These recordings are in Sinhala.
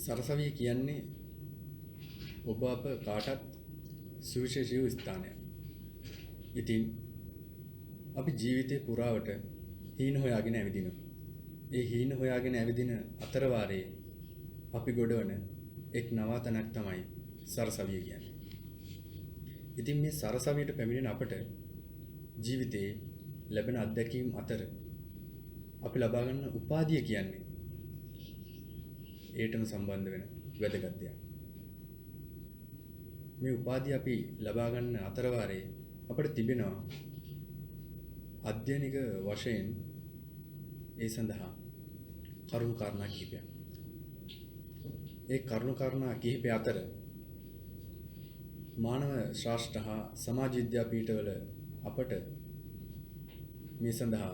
සරසවිය කියන්නේ ඔබ අප කාටත් සුවිශේෂී වූ ස්ථානයක්. ඉතින් අපි ජීවිතේ පුරාවට හීන හොයාගෙන ඇවිදිනවා. ඒ හීන හොයාගෙන ඇවිදින අතරවාරයේ අපි ගොඩවන එක් නවාතැනක් තමයි සරසවිය කියන්නේ. ඉතින් මේ සරසවියට පැමිණෙන අපට ජීවිතේ ලැබෙන අත්දැකීම් අතර අපි ලබා ගන්න උපාධිය කියන්නේ ඒටම සම්බන්ධ වෙන වැදගත් දෙයක්. මේ උපාධිය අපි ලබා ගන්න අතරවාරයේ අපිට තිබෙනවා අධ්‍යයනික වශයෙන් ඒ සඳහා කරුණු කාරණා කිහිපයක්. ඒ කරුණු කාරණා කිහිපය අතර මානව ශාස්ත්‍ර හා සමාජ විද්‍යා පීඨවල අපට මේ සඳහා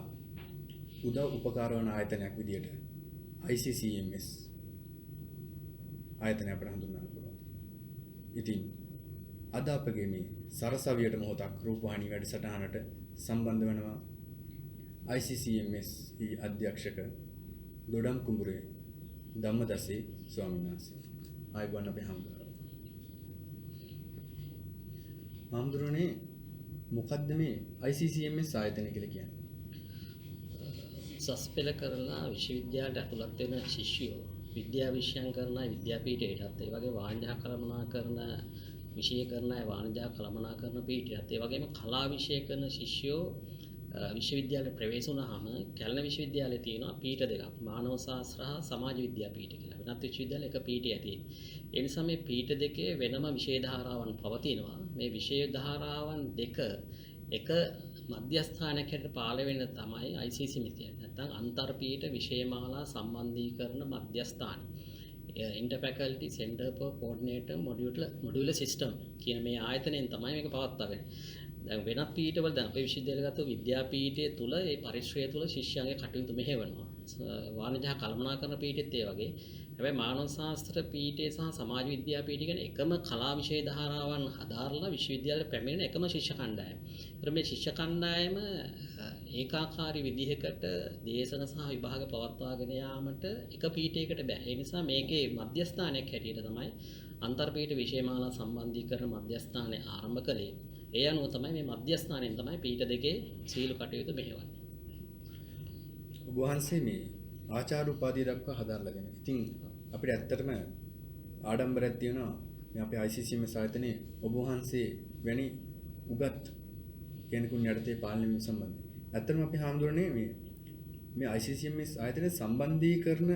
උදව් උපකාර වන ආයතනයක් විදියට ICCMS ආයතනය අපට හඳුන්වන්න පුළුවන්. ඉතින් අද අපගේ මේ සරසවියට මොහොතක් රූපවාහිනී වැඩසටහනට සම්බන්ධ වෙනවා ICCMS අධ්‍යක්ෂක දොඩම් කුඹුරේ ධම්මදසේ ස්වාමීන් වහන්සේ. ආයුබෝවන් අපේ හාමුදුරනේ මොකද්ද මේ ICCMS ආයතනය කියලා කියන්නේ? සස්පෙල කරලා විශ්වවිද්‍යාලයට ඇතුළත් වෙන ශිෂ්‍යයෝ විද්‍යා විෂයන් කරන විද්‍යාපීඨයටත් ඒ වගේ වාණිජ කළමනා කරන විෂය කරන වාණිජ කළමනා කරන පීඨයත් ඒ වගේම කලා විෂය කරන ශිෂ්‍යයෝ විශ්වවිද්‍යාලයට ප්‍රවේශ වුණාම කැලණ විශ්වවිද්‍යාලයේ තියෙනවා පීඨ දෙකක් මානව ශාස්ත්‍ර හා සමාජ විද්‍යා පීඨ කියලා. වෙනත් විශ්වවිද්‍යාල එක පීඨයක් තියෙනවා. ඒ නිසා මේ පීඨ දෙකේ වෙනම විෂය ධාරාවන් පවතිනවා. මේ විෂය ධාරාවන් දෙක එක මධ්‍යස්ථානයක් හැටියට පාළ වෙන තමයි ICC මිතිය. නැත්නම් අන්තර්පීඨ විෂයමාලා සම්බන්ධීකරණ මධ්‍යස්ථාන. Interfaculty Center for Coordinator Modular System කියන මේ ආයතනයෙන් තමයි මේක පවත්වාගෙන. දැන් වෙනත් පීඨවල දැන් අපේ විශ්වවිද්‍යාලය ගත්ත විද්‍යාපීඨය තුල ඒ පරිශ්‍රය තුල ශිෂ්‍යයන්ගේ කටයුතු මෙහෙවනවා. වාණිජ කළමනාකරණ පීඨෙත් ඒ වගේ. හැබැයි මානව ශාස්ත්‍ර පීඨය සහ සමාජ විද්‍යා පීඨය කියන එකම කලා විෂය ධාරාවන් හදාarලා විශ්වවිද්‍යාලයට පැමිණෙන එකම ශිෂ්‍ය කණ්ඩායම. ඒතර මේ ශිෂ්‍ය කණ්ඩායම ඒකාකාරී විදිහකට දේශන සහ විභාග පවත්වාගෙන යාමට එක පීඨයකට බෑ. ඒ නිසා මේකේ මධ්‍යස්ථානයක් හැටියට තමයි අන්තර්පීඨ විෂයමාලා සම්බන්ධීකරණ මධ්‍යස්ථානය ආරම්භ කළේ. ඒ අනුව තමයි මේ මධ්‍යස්ථානයෙන් තමයි පීඨ දෙකේ සීල කටයුතු මෙහෙවන්නේ. ඔබ වහන්සේ මේ ආචාර්ය උපාධිය දක්වා හදාarලාගෙන. ඉතින් අපිට ඇත්තටම ආඩම්බරයක් තියෙනවා මේ අපේ ICCMS ආයතනයේ ඔබ වහන්සේ වැනි උගත් කෙනෙකුන් යටතේ පාලනය වීම සම්බන්ධයෙන්. ඇත්තටම අපි හාමුදුරනේ මේ ICCMS ආයතනයේ සම්බන්ධීකරණ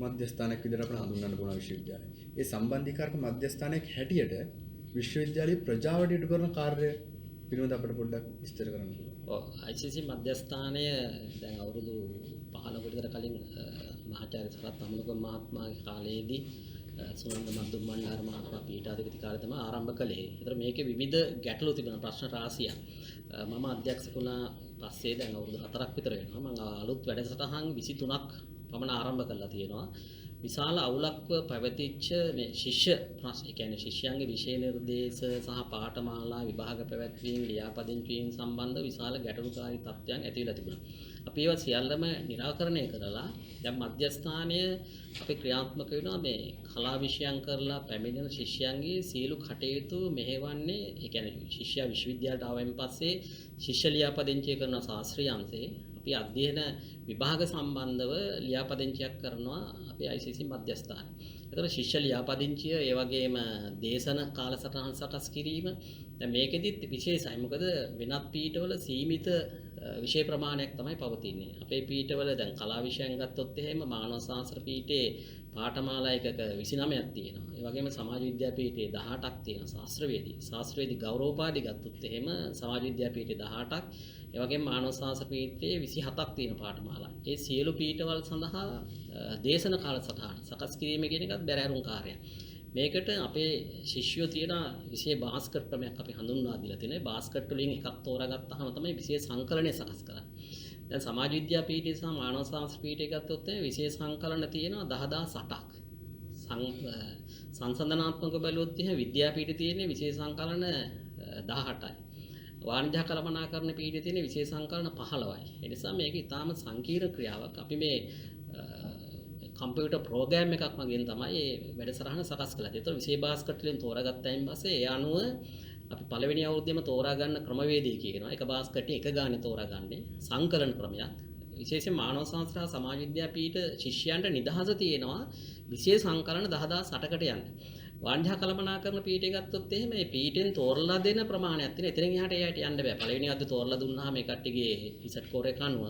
මධ්‍යස්ථානයක් විදිහට අපිට හඳුන්වන්න පුළුවන් විශ්වවිද්‍යාලය. ඒ සම්බන්ධීකරණ මධ්‍යස්ථානයක් හැටියට විශ්වවිද්‍යාලයේ ප්‍රජාවට ඉටු කරන කාර්ය පිළිබඳව අපිට පොඩ්ඩක් විස්තර කරන්න පුළුවන්. ඔව් ICC මධ්‍යස්ථානය දැන් අවුරුදු 15කට විතර කලින් මහාචාර්ය සරත් අමලක මහත්මයාගේ කාලයේදී සුනන්ද මද්දුම් මණ්ඩාර මහත්මයා පීඨාධිපති කාලේ තමයි ආරම්භ කළේ. ඒතර මේකේ විවිධ ගැටලු තිබෙන ප්‍රශ්න රාශියක්. මම අධ්‍යක්ෂක වුණා පස්සේ දැන් අවුරුදු 4ක් විතර වෙනවා. මම අලුත් වැඩසටහන් 23ක් පමණ ආරම්භ කරලා තියෙනවා. විශාල අවුලක්ව පැවතිච්ච මේ ශිෂ්‍ය ප්‍රශ්න, ඒ කියන්නේ ශිෂ්‍යයන්ගේ විෂය නිර්දේශ සහ පාඨමාලා විභාග පැවැත්වීම ලියාපදිංචීම් සම්බන්ධ විශාල ගැටලුකාරී තත්ත්වයන් ඇති වෙලා තිබුණා. අපි ඒවා සියල්ලම निराකරණය කරලා දැන් මධ්‍යස්ථානය අපි ක්‍රියාත්මක වෙනවා මේ කලා විෂයන් කරලා පැමිණෙන ශිෂ්‍යයන්ගේ සියලු කටයුතු මෙහෙවන්නේ, ඒ කියන්නේ ශිෂ්‍යයා විශ්වවිද්‍යාලයට ආවෙන් පස්සේ ශිෂ්‍ය ලියාපදිංචි කරන ශාස්ත්‍රීය අංශේ අපි අධ්‍යයන විභාග සම්බන්ධව ලියාපදිංචියක් කරනවා අපේ ICC මධ්‍යස්ථානය. ඒතර ශිෂ්‍ය ලියාපදිංචිය ඒ වගේම දේශන කාලසටහන් සකස් කිරීම දැන් මේකෙදිත් විශේෂයි. මොකද වෙනත් පීඨවල සීමිත විෂය ප්‍රමාණයක් තමයි පවතින්නේ. අපේ පීඨවල දැන් කලා විෂයන් ගත්තොත් එහෙම මානව ශාස්ත්‍ර පීඨයේ පාඨමාලා එකක 29ක් තියෙනවා. ඒ වගේම සමාජ විද්‍යා පීඨයේ 18ක් තියෙනවා. ශාස්ත්‍රවේදී ගෞරවෝපාධි ගත්තොත් එහෙම සමාජ විද්‍යා පීඨයේ 18ක්, ඒ වගේම මානව ශාස්ත්‍ර පීඨයේ 27ක් තියෙන පාඨමාලා. ඒ සියලු පීඨවල සඳහා දේශන කාලසටහන සකස් කිරීම කියන එකත් බැරෑරුම් කාර්යයක්. මේකට අපේ ශිෂ්‍යයෝ තියෙන විශේෂ බාස්කට් ක්‍රමයක් අපි හඳුන්වා දීලා තියෙනවා. බාස්කට් වලින් එකක් තෝරාගත්තාම තමයි විශේෂ සංකලනය සකස් කරන්නේ. දැන් සමාජ විද්‍යා පීඨය සහ මානව ශාස්ත්‍ර පීඨය ගත්තොත් විශේෂ සංකලන තියෙනවා 10008ක්. සංසන්දනාත්මක බැලුවොත් එහෙනම් විද්‍යාපීඨ තියෙන්නේ විශේෂ සංකලන 18යි. වාණිජ කළමනාකරණ පීඨයේ තියෙන විශේෂ සංකලන 15යි. ඒ නිසා මේක ඉතාම සංකීර්ණ ක්‍රියාවක්. අපි මේ කම්පියුටර් ප්‍රෝග්‍රෑම් එකක් මගින් තමයි මේ වැඩසටහන සකස් කළා. ඒතර විෂය භාස්කර් වලින් තෝරාගත්තයින් පස්සේ ඒ අනුව අපි පළවෙනි අවුරුද්දේම තෝරා ගන්න ක්‍රමවේදය කියනවා. එක භාස්කරට එක ගානේ තෝරාගන්නේ සංකලන ක්‍රමයක්. විශේෂයෙන් මානව ශාස්ත්‍ර හා සමාජ විද්‍යා පීඨ ශිෂ්‍යයන්ට නිදහස තියෙනවා විෂය සංකලන 10008කට යන්න. වාණිජ කළමනාකරන පීඨය ගත්තොත් එහෙම මේ පීඨෙන් තෝරලා දෙන ප්‍රමාණයක් තියෙන. එතනින් එහාට එයාට යන්න බෑ. පළවෙනි අද්ද තෝරලා දුන්නාම මේ කට්ටියගේ ඉසට් ස්කෝර් එක අනුව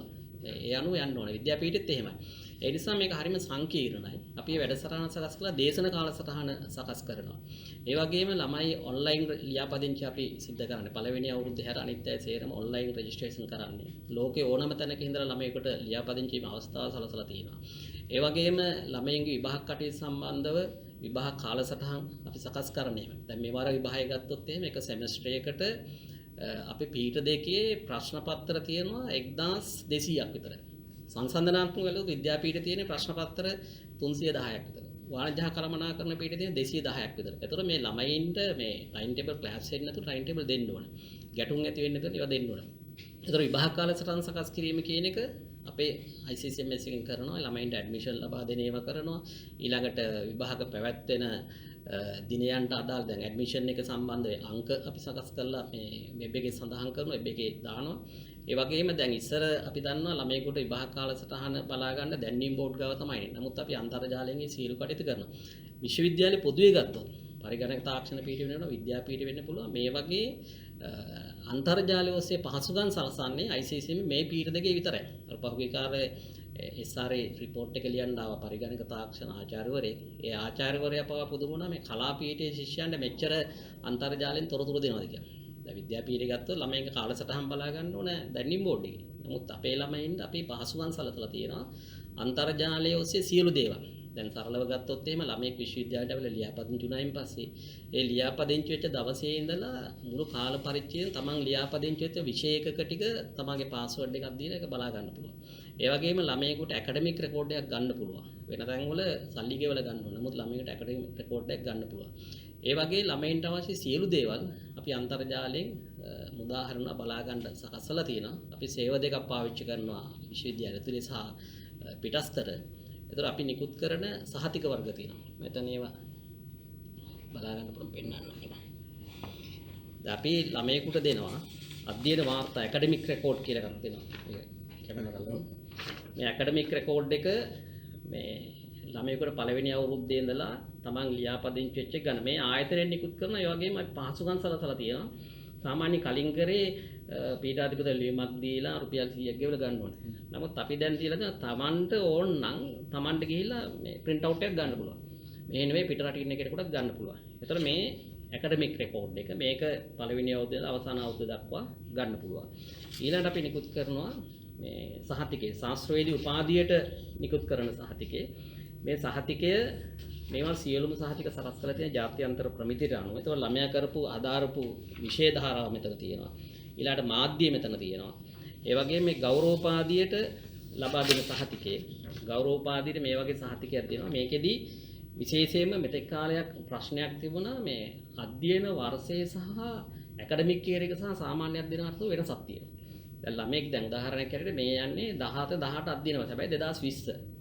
ඒ අනුව යන්න ඕනේ. විද්‍යාපීඨෙත් එහෙමයි. ඒ නිසා මේක හරිම සංකීර්ණයි. අපි මේ වැඩසටහන සකස් කළා දේශන කාලසටහන සකස් කරනවා. ඒ වගේම ළමයි ඔන්ලයින් ලියාපදිංචි අපි සිද්ධ කරන්නේ. පළවෙනි අවුරුද්දේ හැර අනිත් අය සේරම ඔන්ලයින් රෙජිස්ට්‍රේෂන් කරන්නේ. ලෝකේ ඕනම තැනක ඉඳලා ළමයෙකුට ලියාපදිංචි වීම අවස්ථාව සලසලා තියෙනවා. ඒ වගේම ළමයින්ගේ විභාග කටයුතු සම්බන්ධව විභාග කාලසටහන් අපි සකස් කරන්නේ. දැන් මේ වාර විභාගය ගත්තොත් එහෙම එක සෙමස්ටරයකට අපි පීඨ දෙකේ ප්‍රශ්න පත්‍ර තියෙනවා 1200ක් විතර. සංසන්දනාත්මක වලට විද්‍යාපීඨ තියෙන ප්‍රශ්න පත්‍ර 310ක් විතර. වාණිජ කළමනාකරන පීඨ තියෙන 210ක් විතර. ඒතකොට මේ ළමයින්ට මේ ටයිම් ටේබල් ක්ලාස් එකක් නැතුව ටයිම් ටේබල් දෙන්න ඕන. ගැටුම් ඇති වෙන්නේ නැතුව ඒවා දෙන්න ඕන. ඒතකොට විභාග කාලසටහන් සකස් කිරීම කියන එක අපේ ICCMS එකෙන් කරනවා. ළමයින්ට ඇඩ්මිෂන් ලබා දෙන ඒවා කරනවා. ඊළඟට විභාග පැවැත්වෙන දිනයන්ට අදාළ දැන් ඇඩ්මිෂන් එක සම්බන්ධ අංක අපි සකස් කරලා මේ වෙබ් එකේ සඳහන් කරනවා, වෙබ් එකේ දානවා. ඒ වගේම දැන් ඉස්සර අපි දන්නවා ළමයෙකුට විභාග කාලසටහන බලා ගන්න දැන්වීම් බෝඩ් ගාව තමයි. නමුත් අපි අන්තර්ජාලයෙන් සීලු කටයුතු කරනවා. විශ්වවිද්‍යාලේ පොදුවේ ගත්තොත් පරිගණක තාක්ෂණ පීඨ වෙනවා, විද්‍යාපීඨ වෙන්න පුළුවන්. මේ වගේ අන්තර්ජාලය ඔස්සේ පහසුකම් සලසන්නේ ICCM මේ පීඨ දෙකේ විතරයි. අර පහුගිය කාලේ SRA රිපෝට් එක ලියන්න ආව පරිගණක තාක්ෂණ ආචාර්යවරයෙක්. ඒ ආචාර්යවරයා පවා පුදුම වුණා මේ කලාපීඨයේ ශිෂ්‍යයන්ට මෙච්චර අන්තර්ජාලයෙන් තොරතුරු දෙනවද කියලා. දැන් විද්‍යාපීඨය ගත්තොත් ළමයින්ගේ කාලසටහන් බලා ගන්න ඕන දැන්වීම් බෝඩ් එකේ. නමුත් අපේ ළමයින්ට අපි පහසුකම් සලසලා තියෙනවා අන්තර්ජාලය ඔස්සේ සියලු දේවල්. දැන් සරලව ගත්තොත් එහෙම ළමයෙක් විශ්වවිද්‍යාලයට ඇවිල්ලා ලියාපදිංචි වුණායින් පස්සේ ඒ ලියාපදිංචි වෙච්ච දවසේ ඉඳලා මුළු කාල පරිච්ඡේදයෙන් තමන් ලියාපදිංචි වෙච්ච විෂය එකක ටික තමන්ගේ පාස්වර්ඩ් එකක් දීලා ඒක බලා ගන්න පුළුවන්. ඒ වගේම ළමයෙකුට ඇකඩමික් රෙකෝඩ් එකක් ගන්න පුළුවන්. වෙන තැන්වල සල්ලි ගෙවලා ගන්න ඕන. නමුත් ළමයෙකුට ඇකඩමික් රෙකෝඩ් එකක් ගන්න පුළුවන්. ඒ වගේ ළමයින්ට අවශ්‍ය සියලු දේවල් අපි අන්තර්ජාලයෙන් උදාහරණ බලා ගන්න සකස්සලා තියෙනවා. අපි සේව දෙකක් පාවිච්චි කරනවා විශ්වවිද්‍යාල ඇතුලේ සහ පිටස්තර. ඒතර අපි නිකුත් කරන සහතික වර්ග තියෙනවා. මෙතන ඒවා බලා ගන්න පුළුවන් පෙන්නන්න. අපි ළමයෙකුට දෙනවා අධ්‍යයන වාර්තා ඇකඩමික් රෙකෝඩ් කියලා එකක් දෙනවා. ඒක කැමරාවල. මේ ඇකඩමික් රෙකෝඩ් එක මේ ළමයෙකුට පළවෙනි අවුරුද්දේ ඉඳලා තමන් ලියාපදිංචි වෙච්ච එක ගන්න. මේ ආයතනයෙන් නිකුත් කරන ඒ වගේම අපි පහසුකම් සලසලා තියෙනවා. සාමාන්‍ය කලින් කරේ පීඨාධිපති ලියුමක් දීලා රුපියල් 100ක් ගෙවලා ගන්න ඕනේ. නමුත් අපි දැන් තියලා තියෙන තමන්ට ඕන නම් තමන්ට ගිහිල්ලා මේ print out එකක් ගන්න පුළුවන්. මේ නෙවෙයි පිට රටින් එකකට ගන්න පුළුවන්. ඒතර මේ ඇකඩමික් රෙකෝඩ් එක මේක පළවෙනි අවුරුද්දේ අවසාන අවුරුද්ද දක්වා ගන්න පුළුවන්. ඊළඟට අපි නිකුත් කරනවා මේ සහතිකේ ශාස්ත්‍රවේදී උපාධියට නිකුත් කරන සහතිකේ. මේ සහතිකය මේවා සියලුම සහතික සකස් කරලා තියෙන ජාත්‍යන්තර ප්‍රමිතියට අනුව. ඒතකොට ළමයා කරපු ආධාරපු විෂය ධාරාව මෙතන තියෙනවා. ඊළඟට මාධ්‍ය මෙතන තියෙනවා. ඒ වගේම මේ ගෞරවෝපාධියට ලබා දෙන සහතිකේ ගෞරවෝපාධියට මේ වගේ සහතිකයක් දෙනවා. මේකෙදි විශේෂයෙන්ම මෙතෙක් කාලයක් ප්‍රශ්නයක් තිබුණා මේ අධ්‍යයන වර්ෂය සහ ඇකඩමික් ඉයර් එක සහ සාමාන්‍ය අධ්‍යයන වර්ෂය වෙනසක් තියෙනවා. දැන් ළමෙක් දැන් උදාහරණයක් ඇරෙන්න මේ යන්නේ 17 18 අධ්‍යයන වර්ෂය. හැබැයි 2020.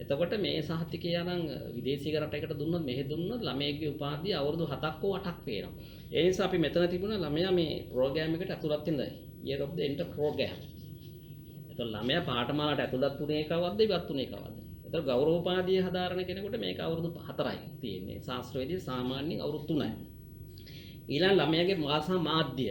එතකොට මේ සහතිකය අරන් විදේශීය රටයකට දුන්නොත් මෙහෙ දුන්නොත් ළමයෙක්ගේ උපාධිය අවුරුදු 7ක් හෝ 8ක් වෙනවා. ඒ නිසා අපි මෙතන තිබුණා ළමයා මේ ප්‍රෝග්‍රෑම් එකට ඇතුළත් වෙන්න year of the enter program. එතකොට ළමයා පාඨමාලාවට ඇතුළත් වුණේ කවද්ද ඉවත් වුණේ කවද්ද? එතකොට ගෞරවෝපාධිය හදාරන කෙනෙකුට මේක අවුරුදු 4යි තියෙන්නේ. ශාස්ත්‍රවේදී සාමාන්‍යයෙන් අවුරුදු 3යි. ඊළඟ ළමයාගේ භාෂා මාධ්‍ය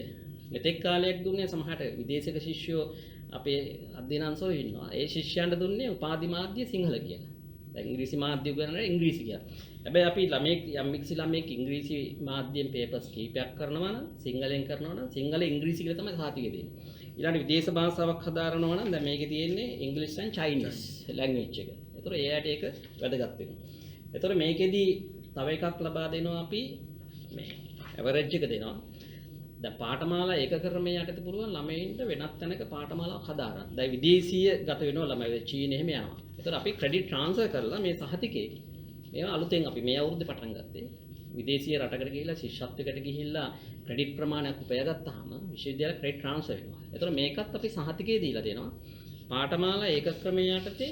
මෙතෙක් කාලයක් දුන්නේ සමහරට විදේශික ශිෂ්‍යයෝ අපේ අධ්‍යයන අංශවල ඉන්නවා. ඒ ශිෂ්‍යයන්ට දුන්නේ උපාධි මාධ්‍ය සිංහල කියලා. දැන් ඉංග්‍රීසි මාධ්‍ය උගන්වන්නේ ඉංග්‍රීසි කියලා. හැබැයි අපි ළමෙක් යම්කිසි ළමෙක් ඉංග්‍රීසි මාධ්‍යයෙන් පේපර්ස් කීපයක් කරනවා නම් සිංහලෙන් කරනවා නම් සිංහල ඉංග්‍රීසි කියලා තමයි සහතිකය දෙන්නේ. ඊළඟ විදේශ භාෂාවක් හදාරනවා නම් දැන් මේකේ තියෙන්නේ English and Chinese language එක. ඒතර එයාට ඒක වැදගත් වෙනවා. ඒතර මේකෙදි තව එකක් ලබා දෙනවා අපි මේ ඇවරේජ් එක දෙනවා. දැන් පාඨමාලා ඒක ක්‍රමයේ යටතේ පුළුවන් ළමයින්ට වෙනත් තැනක පාඨමාලාවක් හදාගන්න. දැන් විදේශීය ගත වෙනවා ළමයි චීන එහෙම යනවා. ඒතර අපි ක්‍රෙඩිට් ට්‍රාන්ස්ෆර් කරලා මේ සහතිකේ මේවා අලුතෙන් අපි මේ අවුරුද්දේ පටන් ගත්තේ. විදේශීය රටකට ගිහිල්ලා ශිෂ්‍යත්වයකට ගිහිල්ලා ක්‍රෙඩිට් ප්‍රමාණයක් උපයාගත්තාම විශ්වවිද්‍යාල ක්‍රෙඩිට් ට්‍රාන්ස්ෆර් වෙනවා. ඒතර මේකත් අපි සහතිකේ දීලා දෙනවා. පාඨමාලා ඒක ක්‍රමයේ යටතේ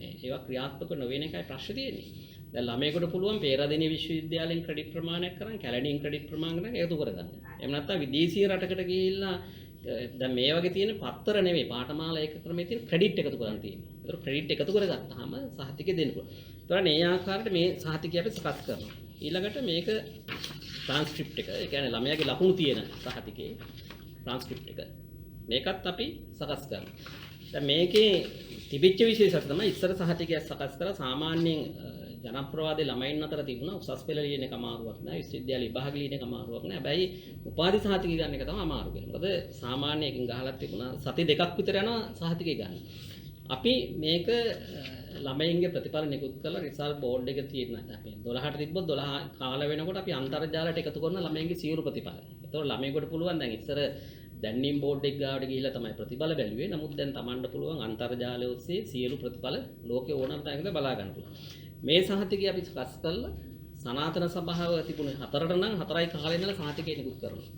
ඒවා ක්‍රියාත්මක නොවන එකයි ප්‍රශ්නේ තියෙන්නේ. දැන් ළමයෙකුට පුළුවන් පේරාදෙණිය විශ්වවිද්‍යාලයෙන් ක්‍රෙඩිට් ප්‍රමාණයක් කරන් කැලණියෙන් ක්‍රෙඩිට් ප්‍රමාණයක් එකතු කරගන්න. එහෙම නැත්නම් විදේශීය රටකට ගිහිල්ලා දැන් මේ වගේ තියෙන පත්තර නෙවෙයි පාඨමාලා ඒක ක්‍රමයේ තියෙන ක්‍රෙඩිට් එකතු කරන් තියෙනවා. ඒතර ක්‍රෙඩිට් එකතු කරගත්තාම සහතිකය දෙන්න පුළුවන්. ඒතර මේ ආකාරයට මේ සහතිකය අපි සකස් කරනවා. ඊළඟට මේක ට්‍රාන්ස්ක්‍රිප්ට් එක. ඒ කියන්නේ ළමයාගේ ලකුණු තියෙන සහතිකේ ට්‍රාන්ස්ක්‍රිප්ට් එක. මේකත් අපි සකස් කරනවා. දැන් මේකේ තිබිච්ච විශේෂත්වය තමයි ඉස්සර සහතිකයක් සකස් කරලා සාමාන්‍යයෙන් ජනප්‍රවාදී ළමයින් අතර තිබුණා උසස් පෙළ ලියන එක අමාරුවක් නෑ විශ්වවිද්‍යාල විභාග ලියන එක අමාරුවක් නෑ හැබැයි උපාධි සහතිකය ගන්න එක තමයි අමාරු වෙන්නේ. මොකද සාමාන්‍ය එකකින් ගහලා තිබුණා සති දෙකක් විතර යනවා සහතිකය ගන්න. අපි මේක ළමයින්ගේ ප්‍රතිඵල නිකුත් කරලා රිසල්ට් බෝඩ් එක තියෙන අපි 12ට තිබ්බොත් 12 කාල වෙනකොට අපි අන්තර්ජාලයට එකතු කරන ළමයින්ගේ සියලු ප්‍රතිඵල. ඒතකොට ළමයෙකුට පුළුවන් දැන් ඉස්සර දැන්වීම් බෝඩ් එක ගාවට ගිහිල්ලා තමයි ප්‍රතිඵල බැලුවේ. නමුත් දැන් Tamanට පුළුවන් අන්තර්ජාලය ඔස්සේ සියලු ප්‍රතිඵල ලෝකේ ඕනම තැනක බලා ගන්න පුළුවන්. මේ සහතිකය අපි සකස් කරලා සනාතන සභාව තිබුණේ 4ට නම් 4යි කාලේ ඉඳලා සහතිකය නිකුත් කරනවා.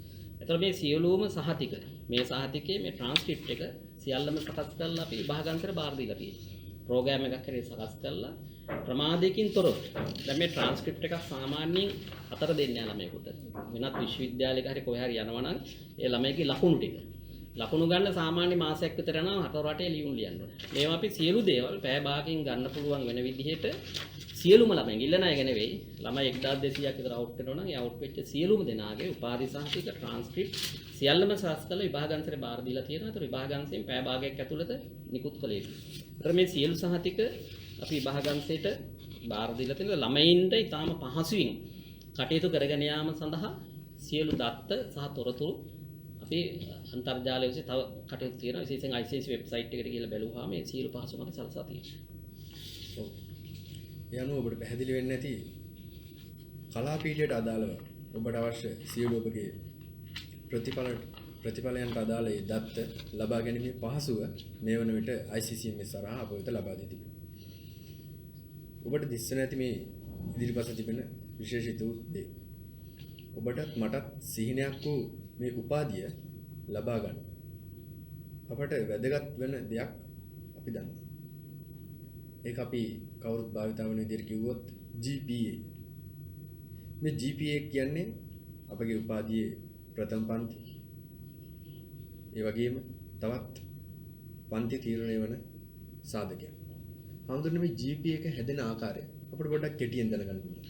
එතකොට මේ සියලුම සහතික මේ සහතිකයේ මේ ට්‍රාන්ස්ක්‍රිප්ට් එක සියල්ලම සකස් කරලා අපි විභාගාන්තර බාර දීලා තියෙනවා. ප්‍රෝග්‍රෑම් එකක් හරි සකස් කරලා ප්‍රමාදයකින් තොරව. දැන් මේ ට්‍රාන්ස්ක්‍රිප්ට් එකක් සාමාන්‍යයෙන් 4 දෙන්නේ ළමයෙකුට. වෙනත් විශ්වවිද්‍යාලයක හරි කොහේ හරි යනවා නම් ඒ ළමයිගේ ලකුණු ටික. ලකුණු ගන්න සාමාන්‍ය මාසයක් විතර යනවා 4 රටේ ලියුම් ලියන්න ඕනේ. මේවා අපි සියලු දේවල් පැය භාගකින් ගන්න පුළුවන් වෙන විදිහට සියලුම ළමයි ඉල්ලන අය නෙවෙයි ළමයි 1200ක් විතර අවුට් වෙනවා නම් ඒ අවුට් වෙච්ච සියලුම දෙනාගේ උපාධි සහතික ට්‍රාන්ස්ක්‍රිප්ට් සියල්ලම සකස් කරලා විභාගාන්තරේ බාර දීලා තියෙනවා. ඒතර විභාගාංශයෙන් පැය භාගයක් ඇතුළත නිකුත් කළ යුතුයි. ඒතර මේ සියලු සහතික අපි විභාගාංශයට බාර දීලා තියෙනවා ළමයින්ට ඊටාම පහසුවෙන් කටයුතු කරගෙන යාම සඳහා සියලු දත්ත සහ තොරතුරු අපි අන්තර්ජාලය ඔස්සේ තව කටයුතු තියෙනවා. විශේෂයෙන් ICC වෙබ්සයිට් එකට ගිහලා බැලුවාම මේ සියලු පහසුකම් අපි සලසා තියෙනවා. ඔව්. ඒ අනුව ඔබට පැහැදිලි වෙන්නේ නැති කලාපීඨයට අදාළව ඔබට අවශ්‍ය සියලු ඔබගේ ප්‍රතිඵලයන්ට අදාළ ඒ දත්ත ලබා ගැනීමේ පහසුව මේ වන විට ICCMS සරහා අප වෙත ලබා දී තිබෙනවා. ඔබට දිස්ස නැති මේ ඉදිරිපස තිබෙන විශේෂිත වූ දේ. ඔබටත් මටත් සිහිනයක් වූ මේ උපාධිය ලබා ගන්න අපට වැදගත් වෙන දෙයක් අපි දන්නවා. ඒක අපි කවුරුත් භාවිතා වෙන විදිහට කිව්වොත් GPA. මේ GPA කියන්නේ අපගේ උපාධියේ ප්‍රථම පන්ති. ඒ වගේම තවත් පන්ති තීරණය වන සාධකයක්. හඳුන්වන්නේ මේ GPA එක හැදෙන ආකාරය අපිට පොඩ්ඩක් කෙටියෙන් දැනගන්න ඕනේ.